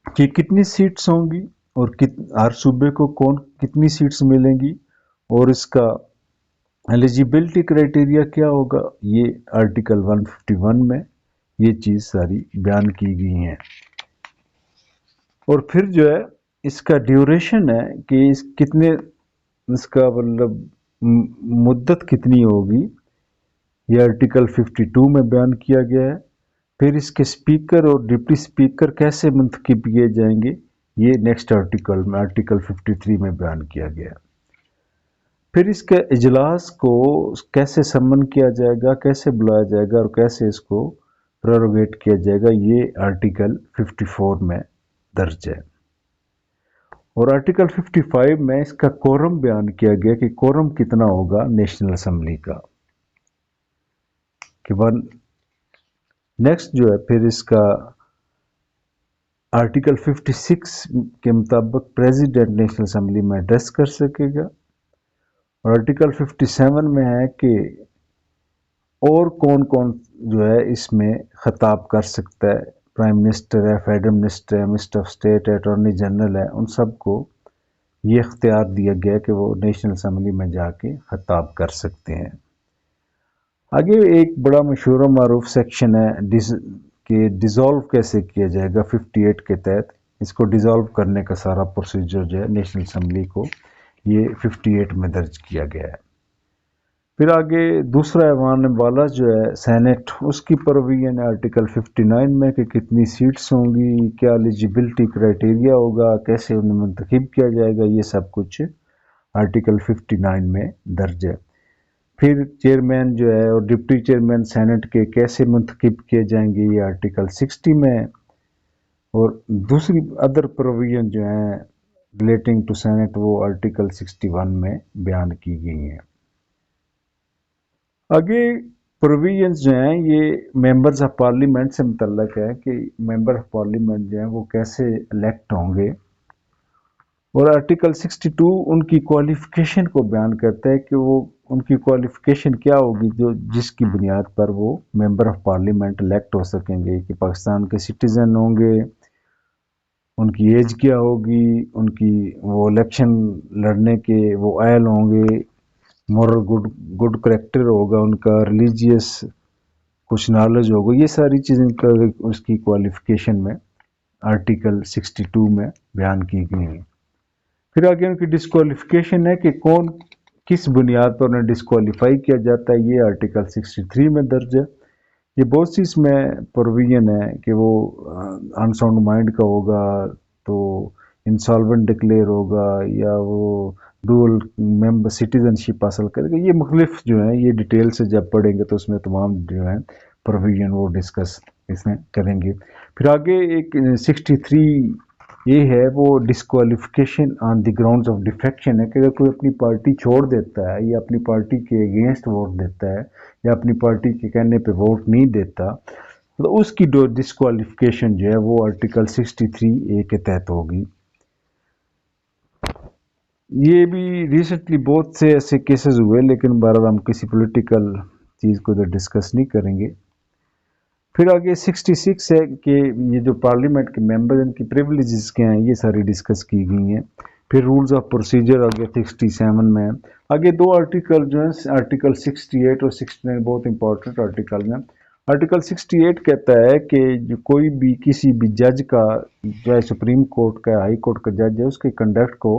کی کتنی سیٹس ہوں گی اور ہر صوبے کو کتنی سیٹس ملیں گی اور اس کا ایلیجیبلٹی کرائٹیریا کیا ہوگا، یہ آرٹیکل 151 میں یہ چیز ساری بیان کی گئی ہیں. اور پھر جو ہے اس کا ڈیوریشن ہے کہ اس کا مطلب مدت کتنی ہوگی، یہ آرٹیکل 52 میں بیان کیا گیا ہے. پھر اس کے اسپیکر اور ڈپٹی اسپیکر کیسے منتخب کیے جائیں گے، یہ نیکسٹ آرٹیکل میں آرٹیکل 53 میں بیان کیا گیا. پھر اس کے اجلاس کو کیسے سمن کیا جائے گا، کیسے بلایا جائے گا اور کیسے اس کو پروروگیٹ کیا جائے گا، یہ آرٹیکل 54 میں درج ہے. اور آرٹیکل 55 میں اس کا کورم بیان کیا گیا کہ کورم کتنا ہوگا نیشنل اسمبلی کا. کہ نیکسٹ جو ہے پھر اس کا آرٹیکل 56 کے مطابق پریزیڈنٹ نیشنل اسمبلی میں ایڈریس کر سکے گا. اور آرٹیکل 57 میں ہے کہ اور کون جو ہے اس میں خطاب کر سکتا ہے، پرائم منسٹر ہے، فیڈرل منسٹر ہے، منسٹر آف اسٹیٹ ہے، اٹارنی جنرل ہے، ان سب کو یہ اختیار دیا گیا کہ وہ نیشنل اسمبلی میں جا کے خطاب کر سکتے ہیں. آگے ایک بڑا مشہور و معروف سیکشن ہے کہ ڈیزالو کیسے کیا جائے گا. 58 کے تحت اس کو ڈیزالو کرنے کا سارا پروسیجر جو ہے نیشنل اسمبلی کو یہ 58 میں درج کیا گیا ہے. پھر آگے دوسرا ایوان والا جو ہے سینٹ، اس کی پروویژن ہے آرٹیکل 59 میں کہ کتنی سیٹس ہوں گی، کیا ایلیجیبلٹی کرائٹیریا ہوگا، کیسے انہیں منتخب کیا جائے گا، یہ سب کچھ آرٹیکل 59 میں درج ہے. پھر چیئرمین جو ہے اور ڈپٹی چیئرمین سینٹ کے کیسے منتخب کیے جائیں گے، یہ آرٹیکل 60 میں. اور دوسری ادر پروویژن جو ہیں ریلیٹنگ ٹو سینٹ وہ آرٹیکل 61 میں بیان کی گئی ہیں. آگے پروویژنز جو ہیں یہ ممبرز آف پارلیمنٹ سے متعلق ہے کہ ممبر آف پارلیمنٹ جو ہیں وہ کیسے الیکٹ ہوں گے. اور آرٹیکل 62 ان کی کوالیفیکیشن کو بیان کرتا ہے کہ وہ ان کی کوالیفیکیشن کیا ہوگی جس کی بنیاد پر وہ ممبر آف پارلیمنٹ الیکٹ ہو سکیں گے، کہ پاکستان کے سٹیزن ہوں گے، ان کی ایج کیا ہوگی، ان کی وہ الیکشن لڑنے کے وہ اہل ہوں گے، مورل گڈ کریکٹر ہوگا ان کا، ریلیجیس کچھ نالج ہوگا، یہ ساری چیزیں اس کی کوالیفیکیشن میں آرٹیکل 62 میں بیان کی گئی ہیں. پھر آگے ان کی ڈسکوالیفیکیشن ہے کہ کون کس بنیاد پر انہیں ڈسکوالیفائی کیا جاتا ہے، یہ آرٹیکل 63 میں درج ہے. یہ بہت سی اس میں پروویژن ہے کہ وہ انساؤنڈ مائنڈ کا ہوگا تو انسالوینٹ ڈکلیئر ہوگا یا وہ ڈول ممبر سٹیزن شپ حاصل کرے گا. یہ مختلف جو ہیں یہ ڈیٹیل سے جب پڑھیں گے تو اس میں تمام جو ہیں پروویژن وہ ڈسکس اس میں کریں گے. پھر آگے ایک 63 یہ ہے وہ disqualification on the grounds of defection ہے کہ اگر کوئی اپنی پارٹی چھوڑ دیتا ہے یا اپنی پارٹی کے اگینسٹ ووٹ دیتا ہے یا اپنی پارٹی کے کہنے پہ ووٹ نہیں دیتا تو اس کی ڈسکوالیفیکیشن جو ہے وہ آرٹیکل 63A کے تحت ہوگی۔ یہ بھی ریسنٹلی بہت سے ایسے کیسز ہوئے، لیکن بہرحال ہم کسی پولیٹیکل چیز کو ادھر ڈسکس نہیں کریں گے۔ پھر آگے 66 ہے کہ یہ جو پارلیمنٹ کے ممبر ان کی پریولیجز کیا ہیں، یہ ساری ڈسکس کی گئی ہیں۔ پھر رولز آف پروسیجر آگے 67 میں ہے۔ آگے دو آرٹیکل جو ہیں آرٹیکل 68 اور 69 بہت امپورٹنٹ آرٹیکل ہیں۔ آرٹیکل 68 کہتا ہے کہ جو کوئی بھی کسی بھی جج کا، چاہے سپریم کورٹ کا ہائی کورٹ کا جج ہے، اس کے کنڈکٹ کو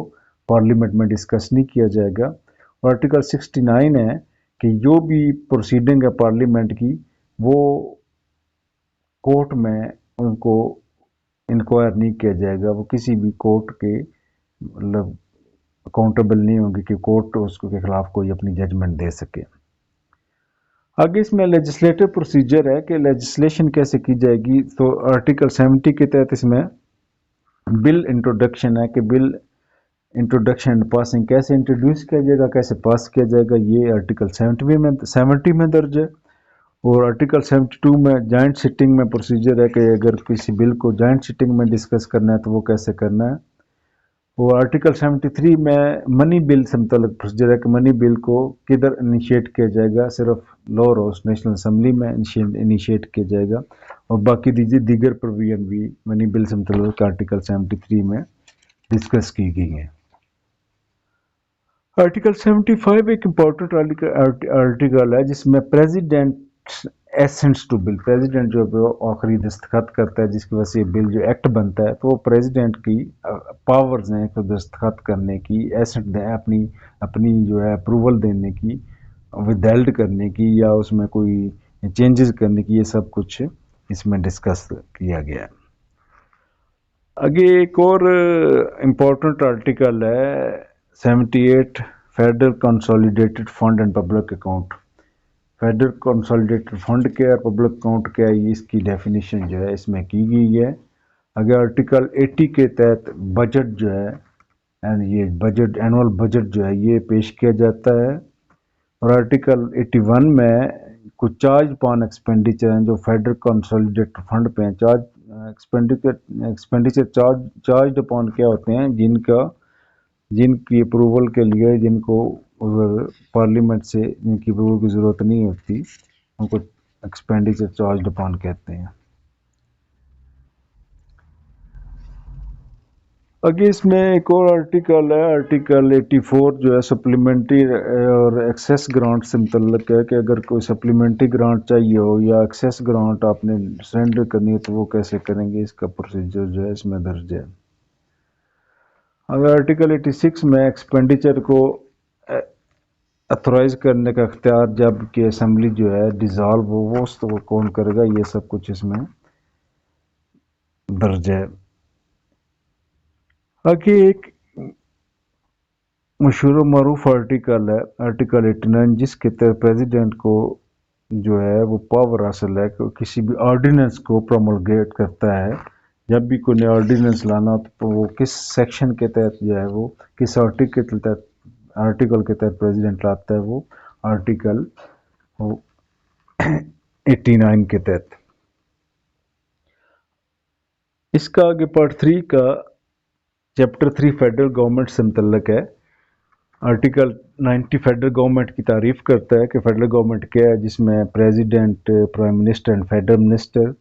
پارلیمنٹ میں ڈسکس نہیں کیا جائے گا۔ اور آرٹیکل 69 ہے کہ جو بھی پروسیڈنگ ہے پارلیمنٹ کی وہ کورٹ میں ان کو انکوائر نہیں کیا جائے گا، وہ کسی بھی کورٹ کے مطلب اکاؤنٹیبل نہیں ہوں گے کہ کورٹ اس کے خلاف کوئی اپنی ججمنٹ دے سکے۔ آگے اس میں لیجسلیٹو پروسیجر ہے کہ لیجسلیشن کیسے کی جائے گی، تو آرٹیکل 70 کے تحت اس میں بل انٹروڈکشن ہے کہ بل انٹروڈکشن اینڈ پاسنگ کیسے انٹروڈیوس کیا جائے گا، کیسے پاس کیا جائے گا، یہ آرٹیکل 70 میں درج ہے۔ اور آرٹیکل 72 میں جوائنٹ سٹنگ میں پروسیجر ہے کہ اگر کسی بل کو جوائنٹ سٹنگ میں ڈسکس کرنا ہے تو وہ کیسے کرنا ہے۔ اور آرٹیکل 73 میں منی بل سے متعلق پروسیجر ہے کہ منی بل کو کدھر انیشیٹ کیا جائے گا، صرف لوور ہاؤس نیشنل اسمبلی میں انیشیٹ کیا جائے گا، اور باقی دیگر پروویژن بھی منی بل سے متعلق آرٹیکل 73 میں ڈسکس کی گئی ہیں۔ آرٹیکل 75 ایک امپورٹنٹ آرٹیکل ہے جس میں پریزیڈنٹ ایسنٹس ٹو بل، پریزیڈنٹ جو آخری دستخط کرتا ہے جس کی وجہ سے بل جو ایکٹ بنتا ہے، تو وہ پریزیڈنٹ کی پاورز ہیں کو دستخط کرنے کی، ایسنٹ دیں اپنی جو ہے اپروول دینے کی، ودہیلڈ کرنے کی، یا اس میں کوئی چینجز کرنے کی، یہ سب کچھ اس میں ڈسکس کیا گیا ہے۔ آگے ایک اور امپورٹنٹ آرٹیکل ہے 78 federal consolidated fund and public account. Federal consolidated fund کیا ہے، پبلک اکاؤنٹ کیا ہے، یہ اس کی ڈیفینیشن جو ہے اس میں کی گئی ہے۔ اگر آرٹیکل 80 کے تحت بجٹ جو ہے یہ بجٹ اینول بجٹ جو ہے یہ پیش کیا جاتا ہے، اور آرٹیکل 81 میں کچھ چارج پان ایکسپینڈیچر ہیں جو فیڈرل کنسولیڈیٹڈ فنڈ پہ ہیں، ایکسپینڈیچر چارج اپون کیا ہوتے ہیں جن کی اپروول کے لیے جن کو پارلیمنٹ سے جن کی اپروول کی ضرورت نہیں ہوتی ان کو ایکسپینڈیچر چارج اپون کہتے ہیں۔ آگے اس میں ایک اور آرٹیکل ہے آرٹیکل 84 جو ہے سپلیمنٹری اور ایکسیس گرانٹ سے متعلق ہے کہ اگر کوئی سپلیمنٹری گرانٹ چاہیے ہو یا ایکسیس گرانٹ آپ نے سرنڈر کرنی ہے تو وہ کیسے کریں گے، اس کا پروسیجر جو ہے اس میں درج ہے۔ اگر آرٹیکل 86 میں ایکسپینڈیچر کو اتھورائز کرنے کا اختیار جب کہ اسمبلی جو ہے ڈیزالو ہو وہ اس کو کون کرے گا، یہ سب کچھ اس میں درج ہے۔ آگے ایک مشہور و معروف آرٹیکل ہے آرٹیکل 89 جس کے تحت پریزیڈنٹ کو جو ہے وہ پاور حاصل ہے کہ کسی بھی آرڈیننس کو پرومولگیٹ کرتا ہے۔ جب بھی کوئی نیا آرڈیننس لانا تو وہ کس سیکشن کے تحت جو ہے وہ کس آرٹیکل کے تحت پریزیڈنٹ لاتا ہے، وہ آرٹیکل 89 کے تحت۔ اس کا آگے پارٹ 3 کا چیپٹر 3 فیڈرل گورنمنٹ سے متعلق ہے۔ آرٹیکل 90 فیڈرل گورنمنٹ کی تعریف کرتا ہے کہ فیڈرل گورنمنٹ کیا ہے، جس میں president, prime minister and federal minister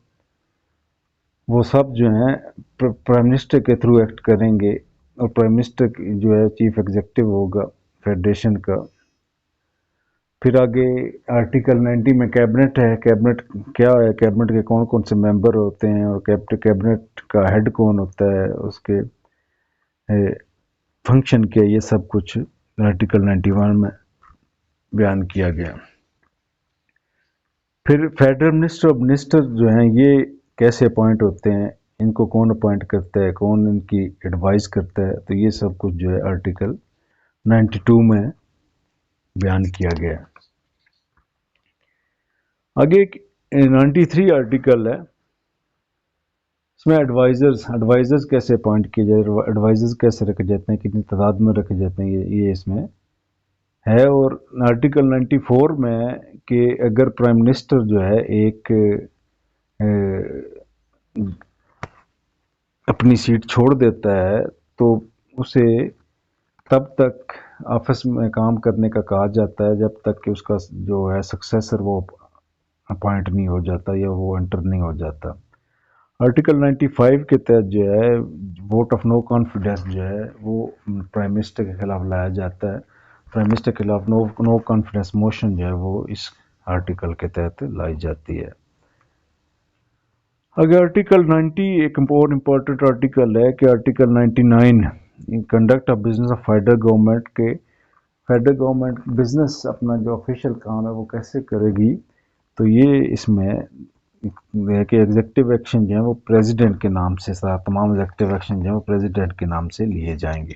وہ سب جو ہیں پرائم منسٹر کے تھرو ایکٹ کریں گے، اور پرائم منسٹر جو ہے چیف ایگزیکٹو ہوگا فیڈریشن کا۔ پھر آگے آرٹیکل 90 میں کیبنٹ ہے، کیبنٹ کیا ہے، کیبنٹ کے کون کون سے ممبر ہوتے ہیں، اور کیبنٹ کا ہیڈ کون ہوتا ہے، اس کے فنکشن کیا، یہ سب کچھ آرٹیکل 91 میں بیان کیا گیا۔ پھر فیڈرل منسٹر جو ہیں یہ کیسے اپوائنٹ ہوتے ہیں، ان کو کون اپوائنٹ کرتا ہے، کون ان کی ایڈوائز کرتا ہے، تو یہ سب کچھ جو ہے آرٹیکل 92 میں بیان کیا گیا۔ آگے ایک 93 آرٹیکل ہے اس میں ایڈوائزرز کیسے اپوائنٹ کیے جائے، ایڈوائزرز کیسے رکھے جاتے ہیں، کتنی تعداد میں رکھے جاتے ہیں، یہ اس میں ہے۔ اور آرٹیکل 94 میں کہ اگر پرائم منسٹر جو ہے ایک اپنی سیٹ چھوڑ دیتا ہے تو اسے تب تک آفس میں کام کرنے کا کہا جاتا ہے جب تک کہ اس کا جو ہے سکسیسر وہ اپوائنٹ نہیں ہو جاتا یا وہ انٹر نہیں ہو جاتا۔ آرٹیکل 95 کے تحت جو ہے ووٹ آف نو کانفیڈنس جو ہے وہ پرائم منسٹر کے خلاف لایا جاتا ہے۔ پرائم منسٹر کے خلاف نو کانفیڈنس موشن جو ہے وہ اس آرٹیکل کے تحت لائی جاتی ہے۔ اگر آرٹیکل 90 ایک بہت امپورٹنٹ آرٹیکل ہے کہ article 99 conduct of business of federal government کے فیڈرل گورنمنٹ بزنس اپنا جو آفیشیل کام ہے وہ کیسے کرے گی، تو یہ اس میں ہے کہ ایگزیکٹو ایکشن جو ہے وہ پریزیڈنٹ کے نام سے، تمام ایگزیکٹو ایکشن جو ہے وہ پریزیڈنٹ کے نام سے لیے جائیں گے۔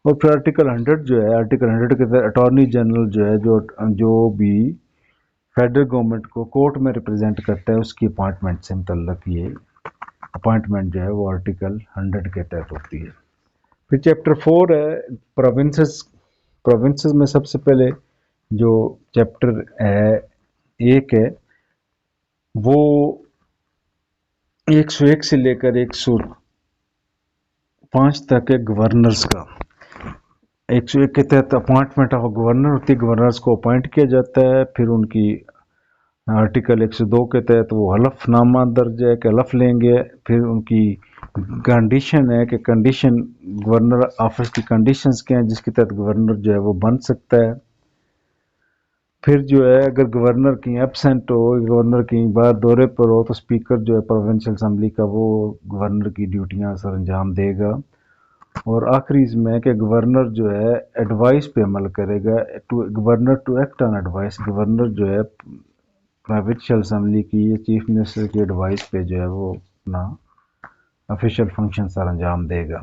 اور پھر آرٹیکل 100 جو ہے، آرٹیکل 100 کے تحت اٹارنی جنرل جو ہے جو بھی فیڈرل گورنمنٹ کو کورٹ میں ریپرزینٹ کرتا ہے اس کی اپوائنٹمنٹ سے متعلق یہ اپوائنٹمنٹ جو ہے وہ آرٹیکل 100 کے تحت ہوتی ہے۔ پھر چیپٹر 4 ہے پروونسز میں سب سے پہلے جو چیپٹر ہے ایک ہے وہ 101 سے لے کر 105 تک ہے گورنرز کا۔ 101 کے تحت اپوائنٹمنٹ آف گورنر ہوتی ہے، گورنرز کو اپوائنٹ کیا جاتا ہے۔ پھر ان کی آرٹیکل 102 کے تحت وہ حلف نامہ درج ہے کہ حلف لیں گے۔ پھر ان کی کنڈیشن ہے کہ گورنر آفس کی کنڈیشنز کیا ہیں جس کے تحت گورنر جو ہے وہ بن سکتا ہے۔ پھر جو ہے اگر گورنر کہیں ایبسینٹ ہو، گورنر کہیں باہر دورے پر ہو تو اسپیکر جو ہے پروونشل اسمبلی کا وہ گورنر کی ڈیوٹیاں سر انجام دے گا۔ اور آخری اس میں کہ گورنر جو ہے ایڈوائس پہ عمل کرے گا، governor to act on advice, governor جو ہے پروونشل اسمبلی کی یا چیف منسٹر کی ایڈوائس پہ جو ہے وہ اپنا آفیشیل فنکشن سر انجام دے گا۔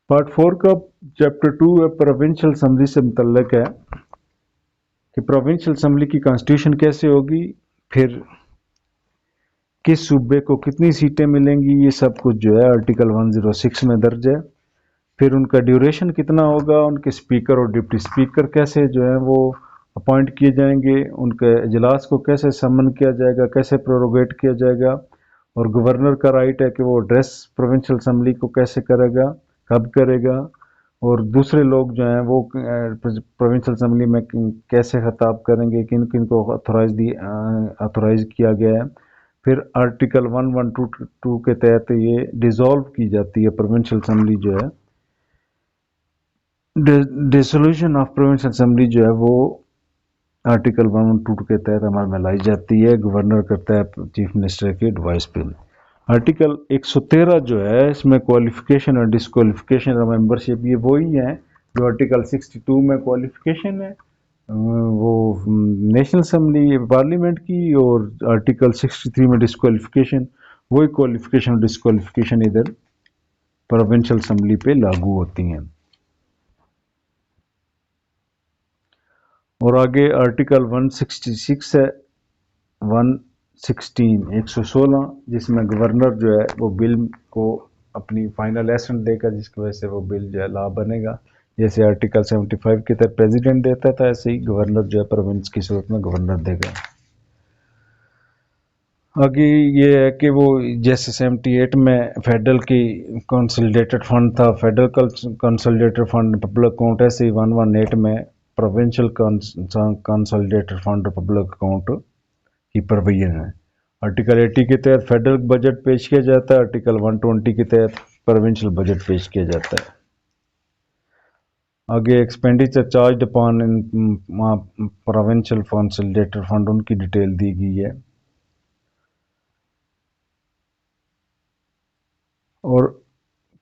پارٹ 4 کا چیپٹر 2 ہے پروونشل اسمبلی سے متعلق ہے کہ پروونشل اسمبلی کی کانسٹیٹیوشن کیسے ہوگی، پھر کس صوبے کو کتنی سیٹیں ملیں گی، یہ سب کچھ جو ہے آرٹیکل 106 میں درج ہے۔ پھر ان کا ڈیوریشن کتنا ہوگا، ان کے اسپیکر اور ڈپٹی اسپیکر کیسے جو ہے وہ اپوائنٹ کیے جائیں گے، ان کے اجلاس کو کیسے سمن کیا جائے گا، کیسے پروروگیٹ کیا جائے گا، اور گورنر کا رائٹ ہے کہ وہ ایڈریس پروونشل اسمبلی کو کیسے کرے گا، کب کرے گا، اور دوسرے لوگ جو ہیں وہ پروونشل اسمبلی میں کیسے خطاب کریں گے، کن کن کو آتھورائز کیا گیا ہے۔ پھر آرٹیکل 112 کے تحت یہ ڈیزالو کی جاتی ہے پروونشل اسمبلی جو ہے، ڈیسولوشن آف پروونشل اسمبلی جو ہے وہ آرٹیکل 112 کے تحت عمل میں لائی جاتی ہے، گورنر کرتا ہے چیف منسٹر کی ایڈوائس پہ۔ آرٹیکل 113 جو ہے اس میں کوالیفیکیشن اور ڈسکوالیفیکیشن اور ممبرشپ یہ وہی ہیں جو آرٹیکل 62 میں کوالیفیکیشن ہے وہ نیشنل اسمبلی پارلیمنٹ کی، اور آرٹیکل 63 میں ڈسکوالیفیکیشن، وہی کوالیفیکیشن اور ڈسکوالیفیکیشن ادھر پروونشل اسمبلی پہ لاگو ہوتی ہیں۔ اور آگے آرٹیکل 166 ہے 116 جس میں گورنر جو ہے وہ بل کو اپنی فائنل ایسنٹ دے گا، جس کی وجہ سے وہ بل جو ہے لا بنے گا۔ جیسے آرٹیکل 75 کے تحت پریزیڈنٹ دیتا تھا، ایسے ہی گورنر جو ہے پروونس کی صورت میں گورنر دے گا۔ آگے یہ ہے کہ وہ جیسے 78 میں فیڈرل کی کنسولیڈیٹڈ فنڈ تھا، federal consolidated fund public account, ایسے ہی 118 میں provincial consolidated fund public account کی پرویژن ہے۔ آرٹیکل 80 کے تحت فیڈرل بجٹ پیش کیا جاتا ہے، آرٹیکل 120 کے تحت پروونشل بجٹ پیش کیا جاتا ہے۔ آگے expenditure charged upon provincial consolidated fund ان کی ڈیٹیل دی گئی ہے۔ اور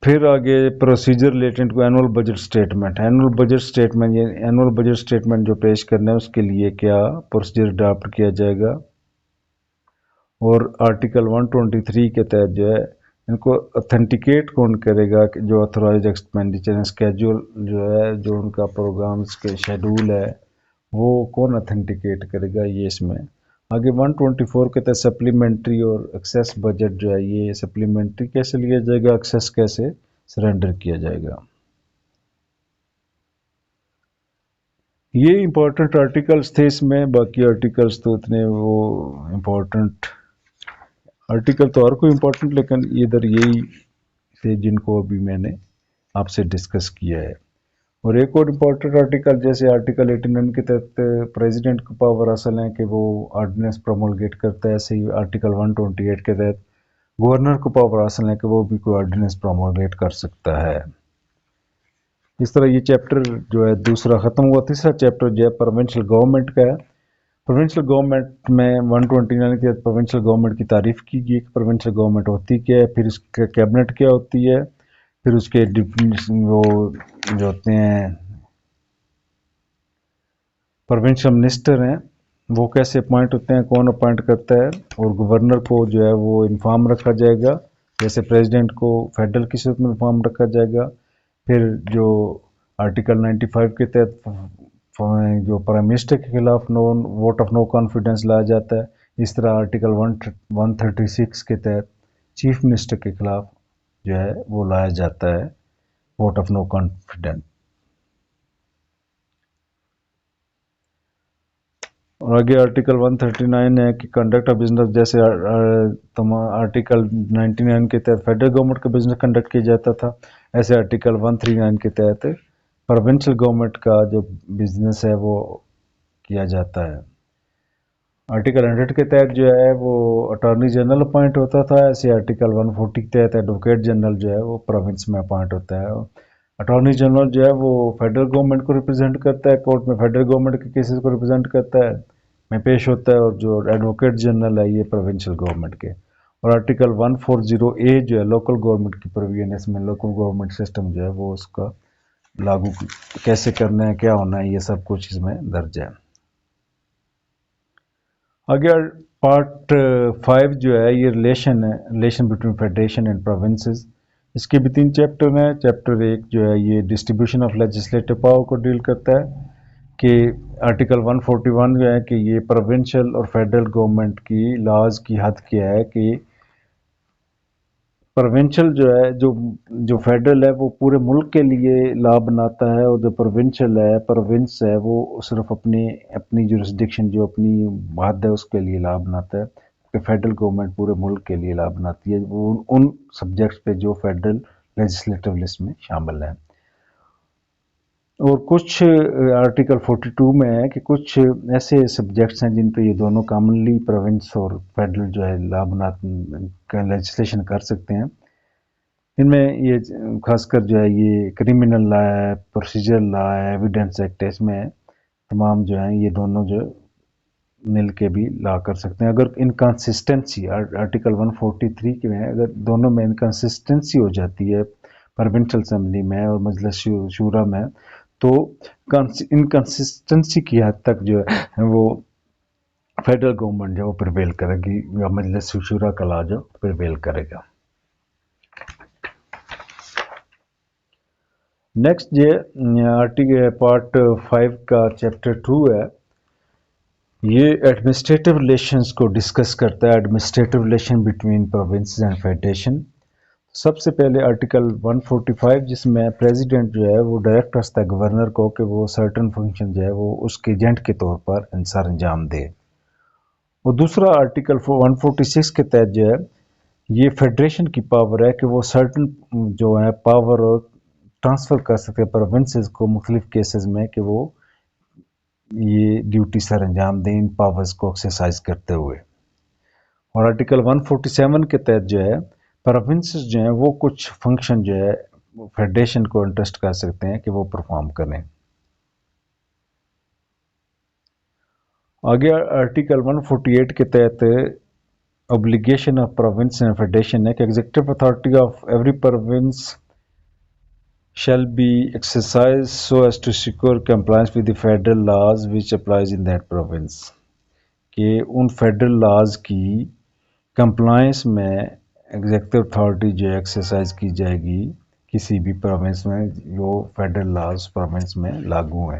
پھر آگے procedure related to annual budget statement, annual budget statement, یہ اینول بجٹ سٹیٹمنٹ جو پیش کرنا ہے اس کے لیے کیا پروسیجر اڈاپٹ کیا جائے گا۔ اور آرٹیکل 123 کے تحت جو ہے ان کو اتھینٹیکیٹ کون کرے گا کہ جو آتھورائزڈ ایکسپینڈیچر اسکیجول جو ہے، جو ان کا پروگرامز کے شیڈول ہے وہ کون اتھینٹیکیٹ کرے گا، یہ اس میں آگے 124 کے تحت سپلیمنٹری اور ایکسیس بجٹ جو ہے یہ سپلیمنٹری کیسے لیا جائے گا، ایکسیس کیسے سرنڈر کیا جائے گا. یہ امپورٹنٹ آرٹیکلز تھے اس میں، باقی آرٹیکلز تو اتنے وہ امپورٹنٹ آرٹیکل تو اور کوئی امپورٹنٹ، لیکن ادھر یہی تھے جن کو ابھی میں نے آپ سے ڈسکس کیا ہے. اور ایک اور امپورٹنٹ آرٹیکل جیسے آرٹیکل 89 کے تحت پریزیڈنٹ کو پاور حاصل ہے کہ وہ آرڈیننس پرومولگیٹ کرتا ہے، ایسے ہی آرٹیکل 128 کے تحت گورنر کو پاور حاصل ہے کہ وہ بھی کوئی آرڈیننس پرومولگیٹ کر سکتا ہے. اس طرح یہ چیپٹر جو ہے دوسرا ختم ہوا. تیسرا چیپٹر جو ہے پروونشل گورنمنٹ کا ہے. پروونشل گورنمنٹ میں 129 کے تحت پروونشل گورنمنٹ کی تعریف کی گئی کہ پروونشل گورنمنٹ ہوتی کیا ہے، پھر اس کا کیبنٹ کیا ہوتی ہے، پھر اس کے وہ جو ہوتے ہیں پروونشل منسٹر ہیں وہ کیسے اپوائنٹ ہوتے ہیں، کون اپوائنٹ کرتا ہے، اور گورنر کو جو ہے وہ انفارم رکھا جائے گا جیسے پریزیڈنٹ کو فیڈرل کی صورت میں انفارم رکھا جائے گا. پھر جو آرٹیکل 95 کے تحت جو پرائم منسٹر کے خلاف ووٹ آف نو کانفیڈنس لایا جاتا ہے، اس طرح آرٹیکل 136 کے تحت چیف منسٹر کے خلاف جو ہے وہ لایا جاتا ہے ووٹ آف نو کانفیڈنس. اور آگے آرٹیکل 139 ہے کہ کنڈکٹ آف بزنس، جیسے آرٹیکل 99 کے تحت فیڈرل گورنمنٹ کا بزنس کنڈکٹ کیا جاتا تھا، ایسے آرٹیکل 139 کے تحت پروونشل گورنمنٹ کا جو بزنس ہے وہ کیا جاتا ہے. آرٹیکل 100 کے تحت جو ہے وہ اٹارنی جنرل اپوائنٹ ہوتا تھا، ایسے آرٹیکل 140 کے تحت ایڈوکیٹ جنرل جو ہے وہ پروونس میں اپوائنٹ ہوتا ہے. اٹارنی جنرل جو ہے وہ فیڈرل گورنمنٹ کو ریپرزینٹ کرتا ہے، کورٹ میں فیڈرل گورنمنٹ کے کیسز کو ریپرزینٹ کرتا ہے میں پیش ہوتا ہے، اور جو ایڈوکیٹ جنرل ہے یہ پروونشل گورنمنٹ کے. اور آرٹیکل 140A جو ہے لوکل گورنمنٹ کی پروویژن، اس میں لوکل گورنمنٹ سسٹم جو ہے وہ اس کا لاگو کیسے کرنا ہے، کیا ہونا ہے، یہ سب کچھ اس میں درج ہے. اگر پارٹ 5 جو ہے یہ relation between federation and provinces, اس کے بھی 3 چیپٹر ہیں. چیپٹر 1 جو ہے یہ ڈسٹریبیوشن آف لیجسلیٹو پاور کو ڈیل کرتا ہے کہ آرٹیکل 141 جو ہے کہ یہ پروونشل اور فیڈرل گورنمنٹ کی لاز کی حد کیا ہے کہ پروونشل جو ہے جو فیڈرل ہے وہ پورے ملک کے لیے لا بناتا ہے، اور جو پروونشل ہے پروونس ہے وہ صرف اپنی جورسڈکشن جو اپنی حد ہے اس کے لیے لا بناتا ہے، کہ فیڈرل گورنمنٹ پورے ملک کے لیے لا بناتی ہے وہ ان سبجیکٹس پہ جو فیڈرل لیجسلیٹو لسٹ میں شامل ہیں. اور کچھ آرٹیکل 42 میں ہے کہ کچھ ایسے سبجیکٹس ہیں جن پہ یہ دونوں کامنلی پروونس اور فیڈرل جو ہے لا بناتے لیجسلیشن کر سکتے ہیں. ان میں یہ خاص کر جو ہے یہ کرمنل لا ہے، پروسیجر لا ہے، ایویڈنس ایکٹ ہے، اس میں تمام جو ہیں یہ دونوں جو مل کے بھی لا کر سکتے ہیں. اگر انکنسسٹنسی آرٹیکل 143 کے میں اگر دونوں میں انکنسسٹنسی ہو جاتی ہے پروونشل اسمبلی میں اور مجلس شورا میں، تو انکنسسٹنسی کی حد تک جو ہے وہ فیڈرل گورنمنٹ جو پریویل کرے گی یا مجلس شورا کا لا جو پریویل کرے گا. نیکسٹ یہ آرٹیکل پارٹ 5 کا چیپٹر 2 ہے، یہ ایڈمنسٹریٹو ریلیشنز کو ڈسکس کرتا ہے، administrative relation between provinces and federation. سب سے پہلے آرٹیکل 145 جس میں پریزیڈنٹ جو ہے وہ ڈائریکٹ رکھتا ہے گورنر کو کہ وہ سرٹن فنکشن جو ہے وہ اس کے ایجنٹ کے طور پر سر انجام دے. اور دوسرا آرٹیکل 146 کے تحت جو ہے یہ فیڈریشن کی پاور ہے کہ وہ سرٹن جو ہے پاور ٹرانسفر کر سکتے پروونسز کو مختلف کیسز میں کہ وہ یہ ڈیوٹی سر انجام دیں ان پاورز کو ایکسرسائز کرتے ہوئے. اور آرٹیکل 147 کے تحت جو ہے پروونسز جو ہیں وہ کچھ فنکشن جو ہے فیڈریشن کو انٹرسٹ کر سکتے ہیں کہ وہ پرفارم کریں. آگے آرٹیکل 148 کے تحت obligation of province and federation ہے کہ executive authority of every province shall be exercised so as to secure compliance with the federal laws which applies in that province، کہ ان فیڈرل لاز کی compliance میں executive authority جو exercise کی جائے گی کسی بھی پروونس میں جو فیڈرل لاز پروونس میں لاگو ہیں.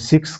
6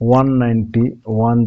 191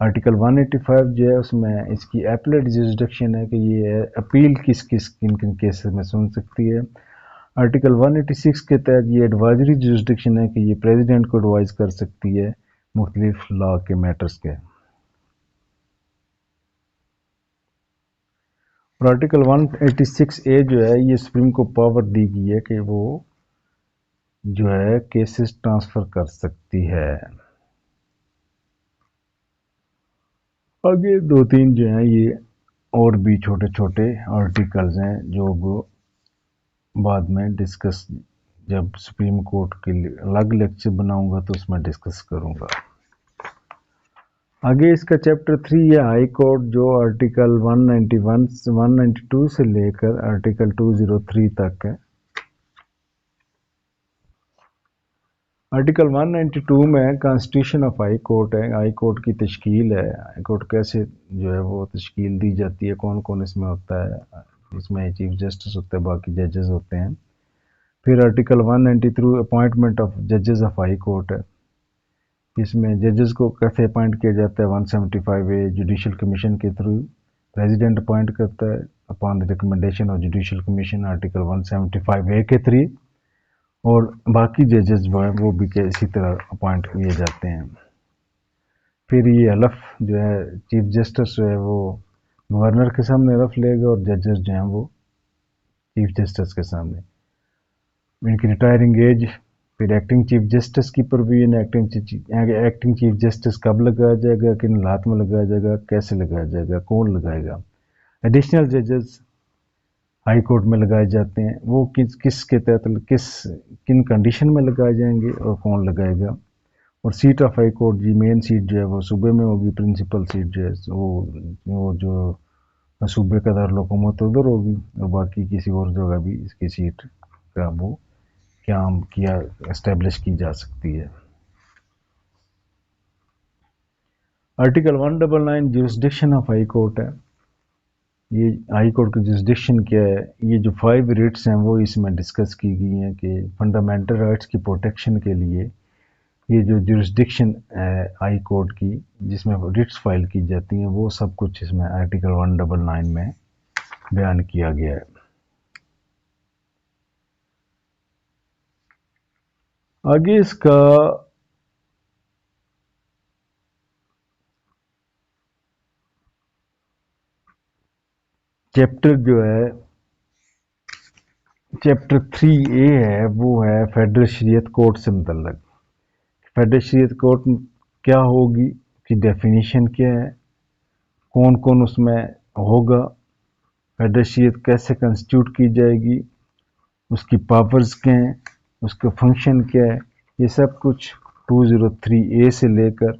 آرٹیکل 185 جو ہے اس میں اس کی ایپلیٹ جورسڈکشن ہے کہ یہ اپیل کن کن کیسز میں سن سکتی ہے. آرٹیکل 186 کے تحت یہ ایڈوائزری جورسڈکشن ہے کہ یہ پریزیڈنٹ کو ایڈوائز کر سکتی ہے مختلف لا کے میٹرز کے. اور آرٹیکل 186A جو ہے یہ سپریم کو پاور دی گئی ہے کہ وہ جو ہے کیسز ٹرانسفر کر سکتی ہے. آگے دو تین جو ہیں یہ اور بھی چھوٹے چھوٹے آرٹیکلز ہیں جو بعد میں ڈسکس جب سپریم کورٹ کے لیے الگ لیکچر بناؤں گا تو اس میں ڈسکس کروں گا. آگے اس کا چیپٹر 3 ہے ہائی کورٹ جو آرٹیکل 192 سے لے کر آرٹیکل 203 تک ہے. آرٹیکل 192 میں کانسٹیٹیوشن آف ہائی کورٹ ہے. ہائی کورٹ کی تشکیل ہے. ہائی کورٹ کیسے جو ہے وہ تشکیل دی جاتی ہے, کون کون اس میں ہوتا ہے. اس میں چیف جسٹس ہوتے ہیں, باقی ججز ہوتے ہیں. پھر آرٹیکل 193 اپوائنٹمنٹ آف ججز آف ہائی کورٹ ہے. اس میں ججز کو کیسے اپوائنٹ کیا جاتا ہے. 175A جوڈیشل کمیشن کے تھرو پریزیڈنٹ اپوائنٹ کرتا ہے upon the recommendation of judicial commission article 175A کے تھری. اور باقی ججز جو ہیں وہ بھی اسی طرح اپوائنٹ کیے جاتے ہیں. پھر یہ حلف جو ہے چیف جسٹس جو ہے وہ گورنر کے سامنے حلف لے گا اور ججز جو ہیں وہ چیف جسٹس کے سامنے. ان کی ریٹائرنگ ایج, پھر ایکٹنگ چیف جسٹس کی پروویژن. ایکٹنگ چیف جسٹس کب لگایا جائے گا, کن حالات میں لگایا جائے گا, کیسے لگایا جائے گا, کون لگائے گا. ایڈیشنل ججز ہائی کورٹ میں لگائے جاتے ہیں, وہ کس کے تحت کن کنڈیشن میں لگائے جائیں گے اور کون لگائے گا. اور سیٹ آف ہائی کورٹ جی مین سیٹ جو ہے وہ صوبے میں ہوگی. پرنسپل سیٹ جو ہے وہ جو صوبے کا دارالحکومت ادھر ہوگی, اور باقی کسی اور جگہ بھی اس کی سیٹ کا وہ قیام کیا اسٹیبلش کی جا سکتی ہے. Article 199 jurisdiction of high court ہے. یہ ہائی کورٹ کی جورسڈکشن کیا ہے. یہ جو 5 ریٹس ہیں وہ اس میں ڈسکس کی گئی ہیں کہ فنڈامنٹل رائٹس کی پروٹیکشن کے لیے یہ جو جورسڈکشن ہے ہائی کورٹ کی جس میں ریٹس فائل کی جاتی ہیں وہ سب کچھ اس میں آرٹیکل 199 میں بیان کیا گیا ہے. آگے اس کا چیپٹر جو ہے چیپٹر 3A ہے وہ ہے فیڈرل شریعت کورٹ سے متعلق. فیڈرل شریعت کورٹ کیا ہوگی, کی ڈیفینیشن کیا ہے, کون کون اس میں ہوگا, فیڈرل شریعت کیسے کنسٹیٹیوٹ کی جائے گی, اس کی پاورز کیا ہیں, اس کا فنکشن کیا ہے. یہ سب کچھ 203A سے لے کر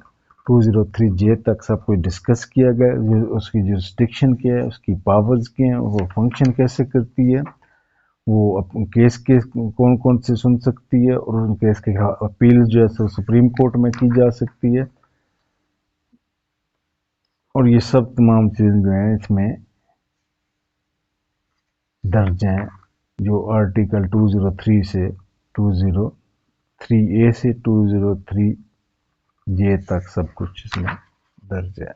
203J تک سب کچھ ڈسکس کیا گیا. اس کی جورسڈکشن کیا ہے, اس کی پاورز کیا ہیں, وہ فنکشن کیسے کرتی ہے, وہ کیس کون کون سے سن سکتی ہے, اور ان کیس کے اپیل جو ہے سپریم کورٹ میں کی جا سکتی ہے. اور یہ سب تمام چیزیں جو ہیں اس میں درج ہیں جو آرٹیکل 203 سے 203A سے 203J تک سب کچھ اس میں درج ہے.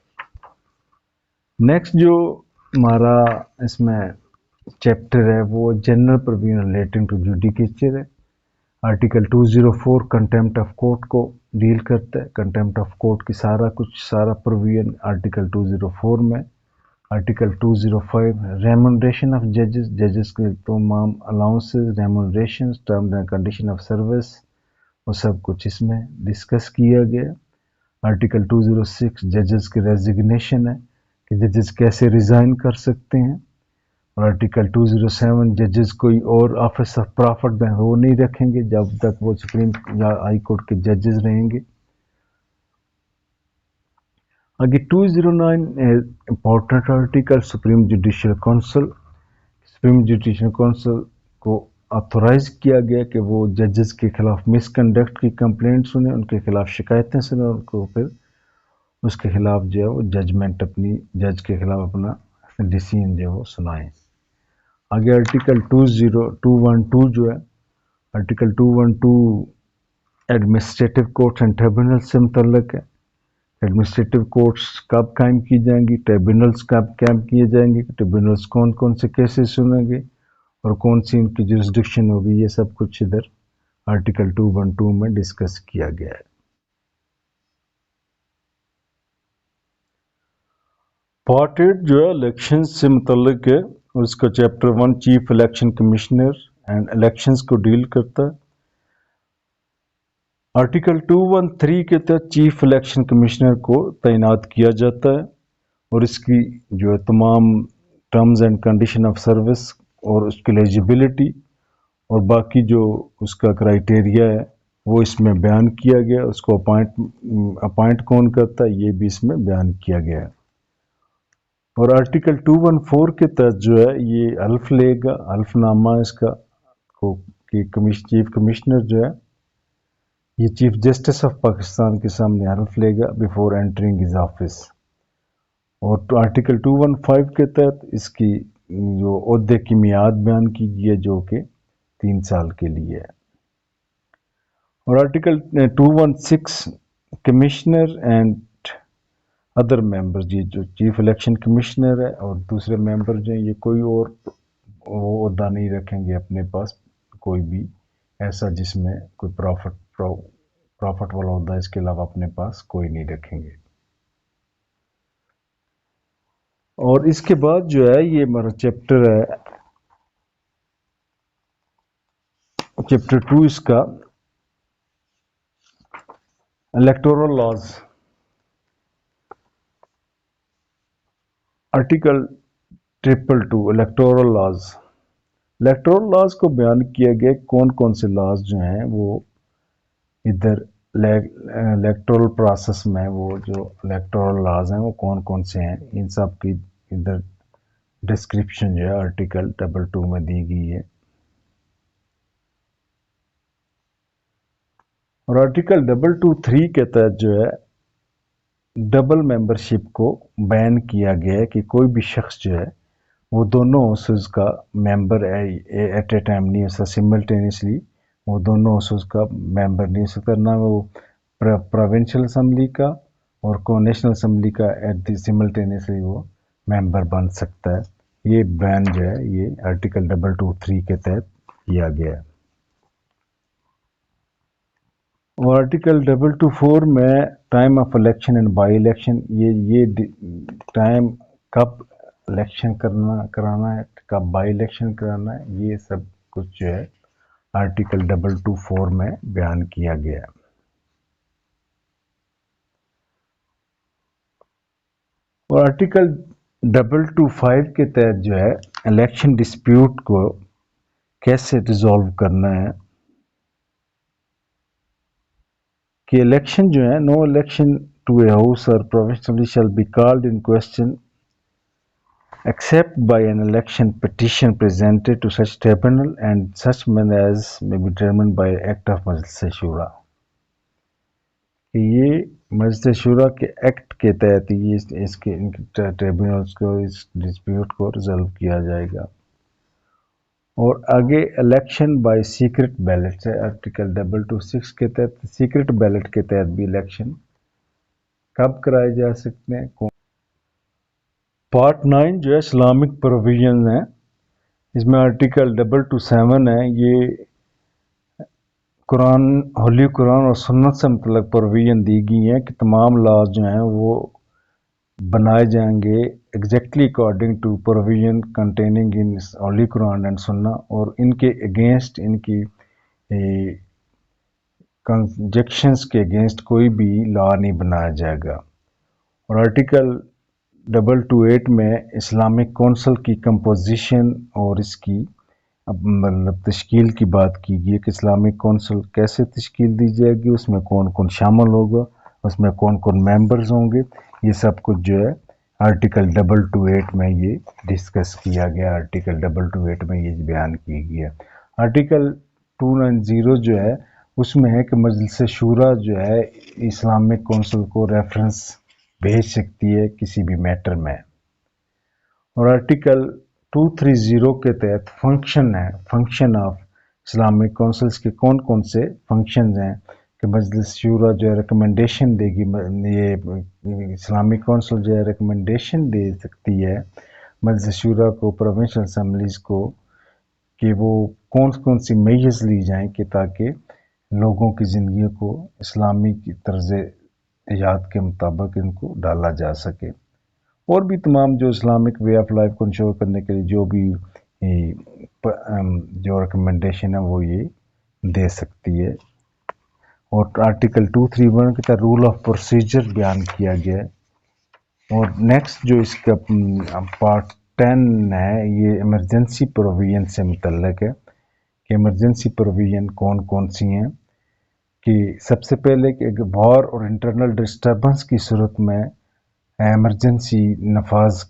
نیکسٹ جو ہمارا اس میں چیپٹر ہے وہ جنرل پروویژن ریلیٹنگ ٹو جوڈیکیچر ہے. آرٹیکل 204 کنٹیمپٹ آف کورٹ کو ڈیل کرتا ہے. کنٹیمپٹ آف کورٹ کی سارا پروویژن آرٹیکل 204 میں. آرٹیکل 205 ریمونریشن آف ججز کے تمام allowances, remunerations, terms and condition of service, وہ سب کچھ اس میں ڈسکس کیا گیا. آرٹیکل 206 ججز کی ریزگنیشن ہے کہ ججز کیسے ریزائن کر سکتے ہیں. اور آرٹیکل 207 ججز کوئی اور آفس آف پرافٹ میں وہ نہیں رکھیں گے جب تک وہ سپریم یا ہائی کورٹ کے ججز رہیں گے. آگے 209 important article supreme judicial council. Supreme judicial council کو آتھورائز کیا گیا کہ وہ ججز کے خلاف مس کنڈکٹ کی کمپلینٹ سنیں, ان کے خلاف شکایتیں سنیں, ان کو پھر اس کے خلاف جو ہے وہ ججمنٹ اپنی جج کے خلاف اپنا ڈیسیژن جو ہے وہ سنائیں. آگے آرٹیکل 212 جو ہے article 212 administrative courts and tribunal سے متعلق ہے. ایڈمنسٹریٹو کورٹس کب قائم کی جائیں گی، ٹریبونلز کب قائم کیے جائیں گے، ٹریبونلز کون کون سے کیسز سنیں گے اور کون سی ان کی جورسڈکشن ہوگی، یہ سب کچھ ادھر آرٹیکل 212 میں ڈسکس کیا گیا ہے۔ پارٹ 8 جو ہے الیکشن سے متعلق ہے اور اس کا chapter 1 chief election commissioner and elections کو ڈیل کرتا ہے۔ آرٹیکل 213 کے تحت چیف الیکشن کمشنر کو تعینات کیا جاتا ہے اور اس کی جو ہے تمام terms and condition of service اور اس کی ایلیجبلٹی اور باقی جو اس کا کرائیٹیریا ہے وہ اس میں بیان کیا گیا، اس کو اپائنٹ کون کرتا ہے یہ بھی اس میں بیان کیا گیا ہے۔ اور آرٹیکل 214 کے تحت جو ہے یہ حلف لے گا، حلف نامہ اس کا کہ چیف کمشنر جو ہے یہ چیف جسٹس آف پاکستان کے سامنے حلف لے گا بیفور انٹرنگ ہز آفس۔ اور آرٹیکل 215 کے تحت اس کی جو عہدے کی میعاد بیان کی گئی ہے جو کہ 3 سال کے لیے ہے۔ اور article 216 commissioner and other member جی جو چیف الیکشن کمشنر ہے اور دوسرے ممبر جو ہیں یہ کوئی اور وہ عہدہ نہیں رکھیں گے اپنے پاس، کوئی بھی ایسا جس میں کوئی پرافٹ والا عہدہ اس کے علاوہ اپنے پاس کوئی نہیں رکھیں گے۔ اور اس کے بعد جو ہے یہ ہمارا چیپٹر ہے چیپٹر 2 اس کا electoral laws. Article 222 electoral laws. Electoral laws کو بیان کیا گیا کون کون سے لاز جو ہیں وہ ادھر الیکٹورل پروسیس میں وہ جو الیکٹورل لاز ہیں وہ کون کون سے ہیں، ان سب کی ادھر ڈسکرپشن جو ہے آرٹیکل 22 میں دی گئی ہے۔ اور آرٹیکل 223 کے تحت جو ہے ڈبل ممبرشپ کو بین کیا گیا ہے کہ کوئی بھی شخص جو ہے وہ دونوں ہاؤسز کا ممبر ایٹ اے ٹائم نہیں ہو سکتا، سملٹینیسلی وہ دونوں ہاؤسز کا ممبر نہیں ہو سکتا، نہ وہ پروونشل اسمبلی کا اور کو نیشنل اسمبلی کا ایٹ دی سملٹینیسلی وہ ممبر بن سکتا ہے۔ یہ بین جو ہے یہ آرٹیکل 223 کے تحت کیا گیا ہے۔ اور آرٹیکل 224 میں time of election and by election, یہ ٹائم کب الیکشن کرانا ہے، کب بائی الیکشن کرانا ہے، یہ سب کچھ جو ہے آرٹیکل 224 میں بیان کیا گیا ہے۔ اور آرٹیکل 225 کے تحت جو ہے الیکشن ڈسپیوٹ کو کیسے ریزالو کرنا ہے کہ الیکشن جو ہے no election to a house or provincial shall be called in question except by an election petition presented to such tribunal and such manner as may be determined by Act of مجلس شورا۔ یہ مجلس شورا کے act کے تحت یہ اس کے ٹریبونلز کو اس ڈسپیوٹ کو ریزالو کیا جائے گا۔ اور آگے الیکشن بائی سیکرٹ بیلٹ ہے آرٹیکل 226 کے تحت، سیکرٹ بیلٹ کے تحت بھی الیکشن کب کرائے جا سکتے ہیں۔ پارٹ 9 جو ہے اسلامک پروویژن ہے، اس میں آرٹیکل 227 ہے، یہ قرآن ہولی قرآن اور سنت سے متعلق پروویژن دی گئی ہیں کہ تمام لاز جو ہیں وہ بنائے جائیں گے exactly according to provision containing in holy Quran and Sunnah, اور ان کے اگینسٹ ان کی کنجیکشنز کے اگینسٹ کوئی بھی لا نہیں بنایا جائے گا۔ اور آرٹیکل 228 میں اسلامک کونسل کی کمپوزیشن اور اس کی مطلب تشکیل کی بات کی گئی کہ اسلامک کونسل کیسے تشکیل دی جائے گی، اس میں کون کون شامل ہوگا، اس میں کون کون ممبرز ہوں گے، یہ سب کچھ جو ہے آرٹیکل 228 میں یہ ڈسکس کیا گیا، آرٹیکل 228 میں یہ بیان کی گئی ہے۔ آرٹیکل 290 جو ہے اس میں ہے کہ مجلس شورا جو ہے اسلامک کونسل کو ریفرنس بھیج سکتی ہے کسی بھی میٹر میں۔ اور آرٹیکل 230 کے تحت فنکشن ہے، فنکشن آف اسلامک کونسلز کے کون کون سے فنکشنز ہیں کہ مجلس شورا جو ہے ریکمنڈیشن دے گی، یہ اسلامی کونسل جو ہے ریکمنڈیشن دے سکتی ہے مجلس شورا کو، پروونشل اسمبلیز کو، کہ وہ کون سی میجرز لی جائیں کہ تاکہ لوگوں کی زندگیوں کو اسلامی کی طرز حیات کے مطابق ان کو ڈالا جا سکے، اور بھی تمام جو اسلامک وے آف لائف کو انشور کرنے کے لیے جو بھی جو ریکمنڈیشن ہے وہ یہ دے سکتی ہے۔ اور آرٹیکل 231 کے تحت رول آف پروسیجر بیان کیا گیا ہے۔ اور نیکسٹ جو اس کا پارٹ 10 ہے یہ ایمرجنسی پروویژن سے متعلق ہے کہ ایمرجنسی پروویژن کون سی ہیں، کہ سب سے پہلے کہ وار اور انٹرنل ڈسٹربنس کی صورت میں ایمرجنسی نفاذ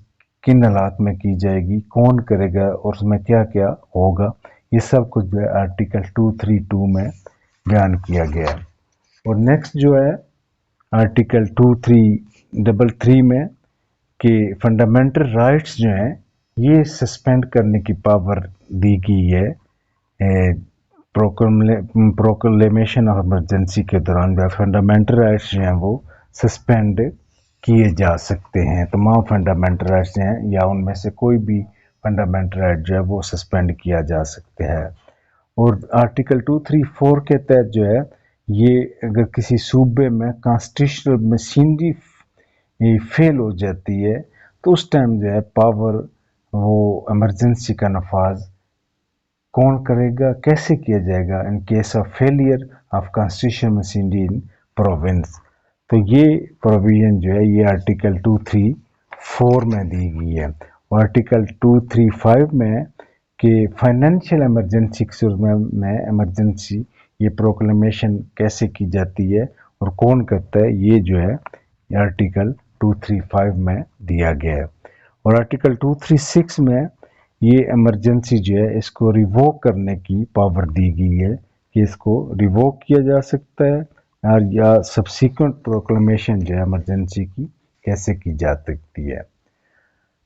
کن حالات میں کی جائے گی، کون کرے گا اور اس میں کیا کیا ہوگا، یہ سب کچھ جو ہے آرٹیکل 232 میں بیان کیا گیا ہے۔ اور نیکسٹ جو ہے آرٹیکل 2333 میں کہ فنڈامنٹل رائٹس جو ہیں یہ سسپینڈ کرنے کی پاور دی گئی ہے پروکلیمیشن آف ایمرجنسی کے دوران، جو فنڈامنٹل رائٹس جو ہیں وہ سسپینڈ کیے جا سکتے ہیں، تمام فنڈامنٹل رائٹس ہیں یا ان میں سے کوئی بھی فنڈامنٹل رائٹ جو ہے وہ سسپینڈ کیا جا سکتے ہیں۔ اور آرٹیکل 234 کے تحت جو ہے یہ اگر کسی صوبے میں کانسٹیٹیوشنل مشینری فیل ہو جاتی ہے تو اس ٹائم جو ہے پاور وہ ایمرجنسی کا نفاذ کون کرے گا، کیسے کیا جائے گا in case of failure of constitutional machinery in province. تو یہ پروویژن جو ہے یہ آرٹیکل 234 میں دی گئی ہے۔ اور آرٹیکل 235 میں کہ فائنینشیل ایمرجنسی کی صورت میں ایمرجنسی یہ پروکلیمیشن کیسے کی جاتی ہے اور کون کرتا ہے، یہ جو ہے آرٹیکل 235 میں دیا گیا ہے۔ اور آرٹیکل 236 میں یہ ایمرجنسی جو ہے اس کو ریووک کرنے کی پاور دی گئی ہے کہ اس کو ریووک کیا جا سکتا ہے، اور یا سبسیکوینٹ پروکلیمیشن جو ہے ایمرجنسی کی کیسے کی جا سکتی ہے۔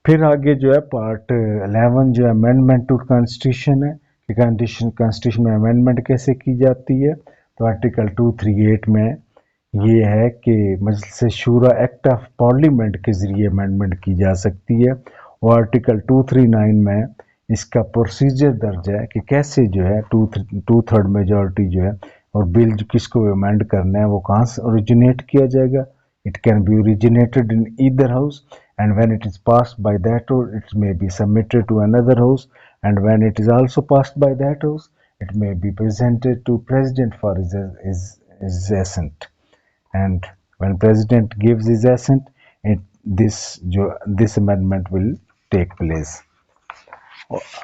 پھر آگے جو ہے پارٹ 11 جو امینڈمنٹ ٹو کانسٹیٹیوشن ہے کہ کانسٹیٹیوشن میں امینڈمنٹ کیسے کی جاتی ہے، تو آرٹیکل 238 میں یہ ہے کہ مجلس شورا ایکٹ آف پارلیمنٹ کے ذریعے امینڈمنٹ کی جا سکتی ہے۔ اور آرٹیکل 239 میں اس کا پروسیجر درج ہے کہ کیسے جو ہے 2/3 میجورٹی جو ہے اور بل کس کو امینڈ کرنا ہے وہ کہاں سے اوریجنیٹ کیا جائے گا۔ It can be originated in either house, and when it is passed by that house, it may be submitted to another house, and when it is also passed by that house, it may be presented to President for his assent. And when President gives his assent, this amendment will take place.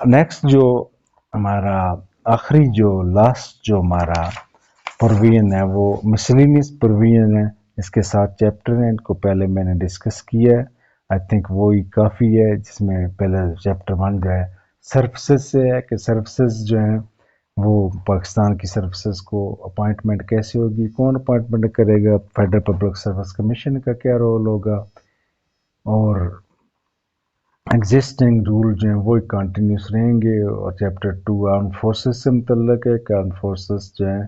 Next جو ہمارا آخری جو last جو ہمارا provision ہے وہ miscellaneous provision ہے، اس کے 7 چیپٹر ہیں، ان کو پہلے میں نے ڈسکس کیا ہے، آئی تھنک وہی کافی ہے، جس میں پہلے چیپٹر 1 جو ہے سروسز سے ہے کہ سروسز جو ہیں وہ پاکستان کی سروسز کو اپوائنٹمنٹ کیسے ہوگی، کون اپوائنٹمنٹ کرے گا، فیڈرل پبلک سروس کمیشن کا کیا رول ہوگا، اور ایگزسٹنگ رول جو ہیں وہ کنٹینیوس رہیں گے۔ اور چیپٹر 2 آرم فورسز سے متعلق ہے کہ آرم فورسز جو ہیں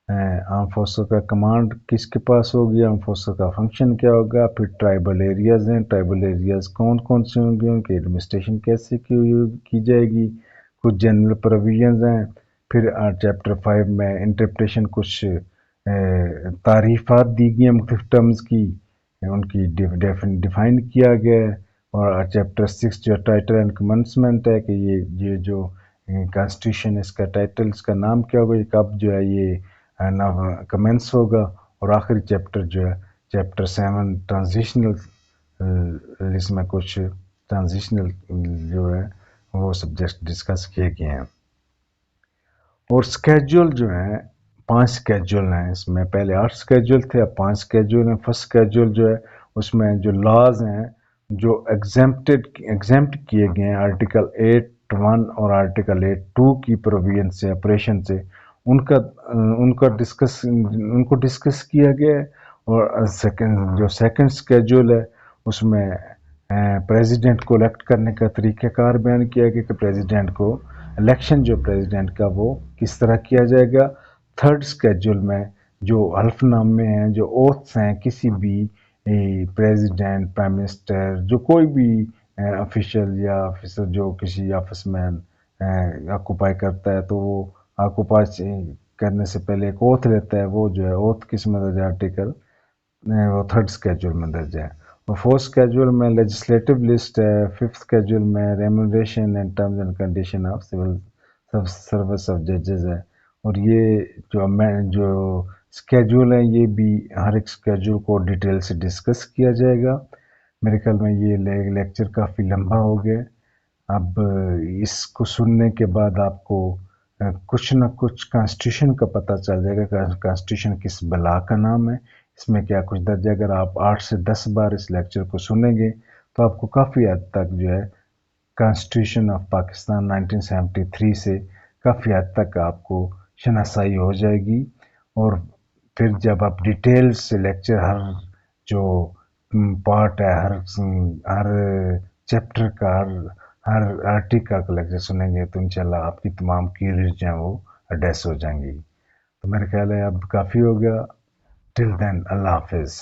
آرم فورسز کا کمانڈ کس کے پاس ہوگی، آرم فورسز کا فنکشن کیا ہوگا۔ پھر ٹرائبل ایریاز ہیں، ٹرائبل ایریاز کون سے ہوں گے، ان کی ایڈمنسٹریشن کیسے کی جائے گی، کچھ جنرل پروویژنز ہیں۔ پھر چیپٹر 5 میں انٹرپریٹیشن کچھ تعریفات دی گئی ہیں مختلف ٹرمز کی، ان کی ڈیفائن کیا گیا ہے۔ اور چیپٹر 6 جو ٹائٹل اینڈ کمنسمنٹ ہے کہ یہ جو کانسٹیٹیوشن اس کا ٹائٹل، اس کا نام کیا ہوگا، یہ کب جو ہے یہ کمنس ہوگا۔ اور آخری چیپٹر جو ہے چیپٹر 7 ٹرانزیشنل، اس میں کچھ ٹرانزیشنل جو ہے وہ سبجیکٹ ڈسکس کیے گئے ہیں۔ اور سکیجول جو ہیں 5 سکیجول ہیں، اس میں پہلے 8 سکیجول تھے، اب 5 سکیجول ہیں۔ فرسٹ سکیجول جو ہے اس میں جو لاز ہیں جو ایگزمپٹ کیے گئے ہیں آرٹیکل 8(1) اور آرٹیکل 8(2) کی پروویژن سے، آپریشن سے، ان کو ڈسکس کیا گیا ہے۔ اور سیکنڈ سکیجول ہے اس میں پریزیڈنٹ کو الیکٹ کرنے کا طریقہ کار بیان کیا گیا کہ پریزیڈنٹ کو الیکشن جو پریزیڈنٹ کا وہ کس طرح کیا جائے گا۔ تھرڈ سکیجول میں جو حلف نامے ہیں، جو اوتھس ہیں کسی بھی پریزیڈنٹ، پرائم منسٹر، جو کوئی بھی افیشل یا آفیسر جو کسی آفس میں آکوپائی کرتا ہے، تو وہ آکوپائی کرنے سے پہلے ایک اوتھ لیتا ہے. وہ جو ہے اوتھ کس میں درج ہے؟ آرٹیکل وہ تھرڈ اسکیجول میں درج ہے. اور فورتھ اسکیجول میں لیجسلیٹو لسٹ ہے. ففتھ اسکیجول میں remuneration and terms and condition of civil service of ججز ہے. اور یہ جو اسکیجول ہے، یہ بھی ہر ایک اسکیجول کو ڈیٹیل سے ڈسکس کیا جائے گا. میرے خیال میں یہ لیکچر کافی لمبا ہو گیا. اب اس کو سننے کے بعد آپ کو کچھ نہ کچھ کانسٹیٹیوشن کا پتہ چل جائے گا کہ کانسٹیٹیوشن کس بلا کا نام ہے، اس میں کیا کچھ درج ہے. اگر آپ 8 سے 10 بار اس لیکچر کو سنیں گے تو آپ کو کافی حد تک جو ہے کانسٹیٹیوشن آف پاکستان 1973 سے کافی حد تک آپ کو شناسائی ہو جائے گی. اور پھر جب آپ ڈیٹیل سے لیکچر ہر جو پارٹ ہے، ہر چیپٹر کا، ہر آرٹیکل کا لیکچر سنیں گے تو انشاءاللہ آپ کی تمام کیوریز جو ہیں وہ ایڈریس ہو جائیں گی. تو میرا خیال ہے اب کافی ہو گیا. ٹل دین اللہ حافظ.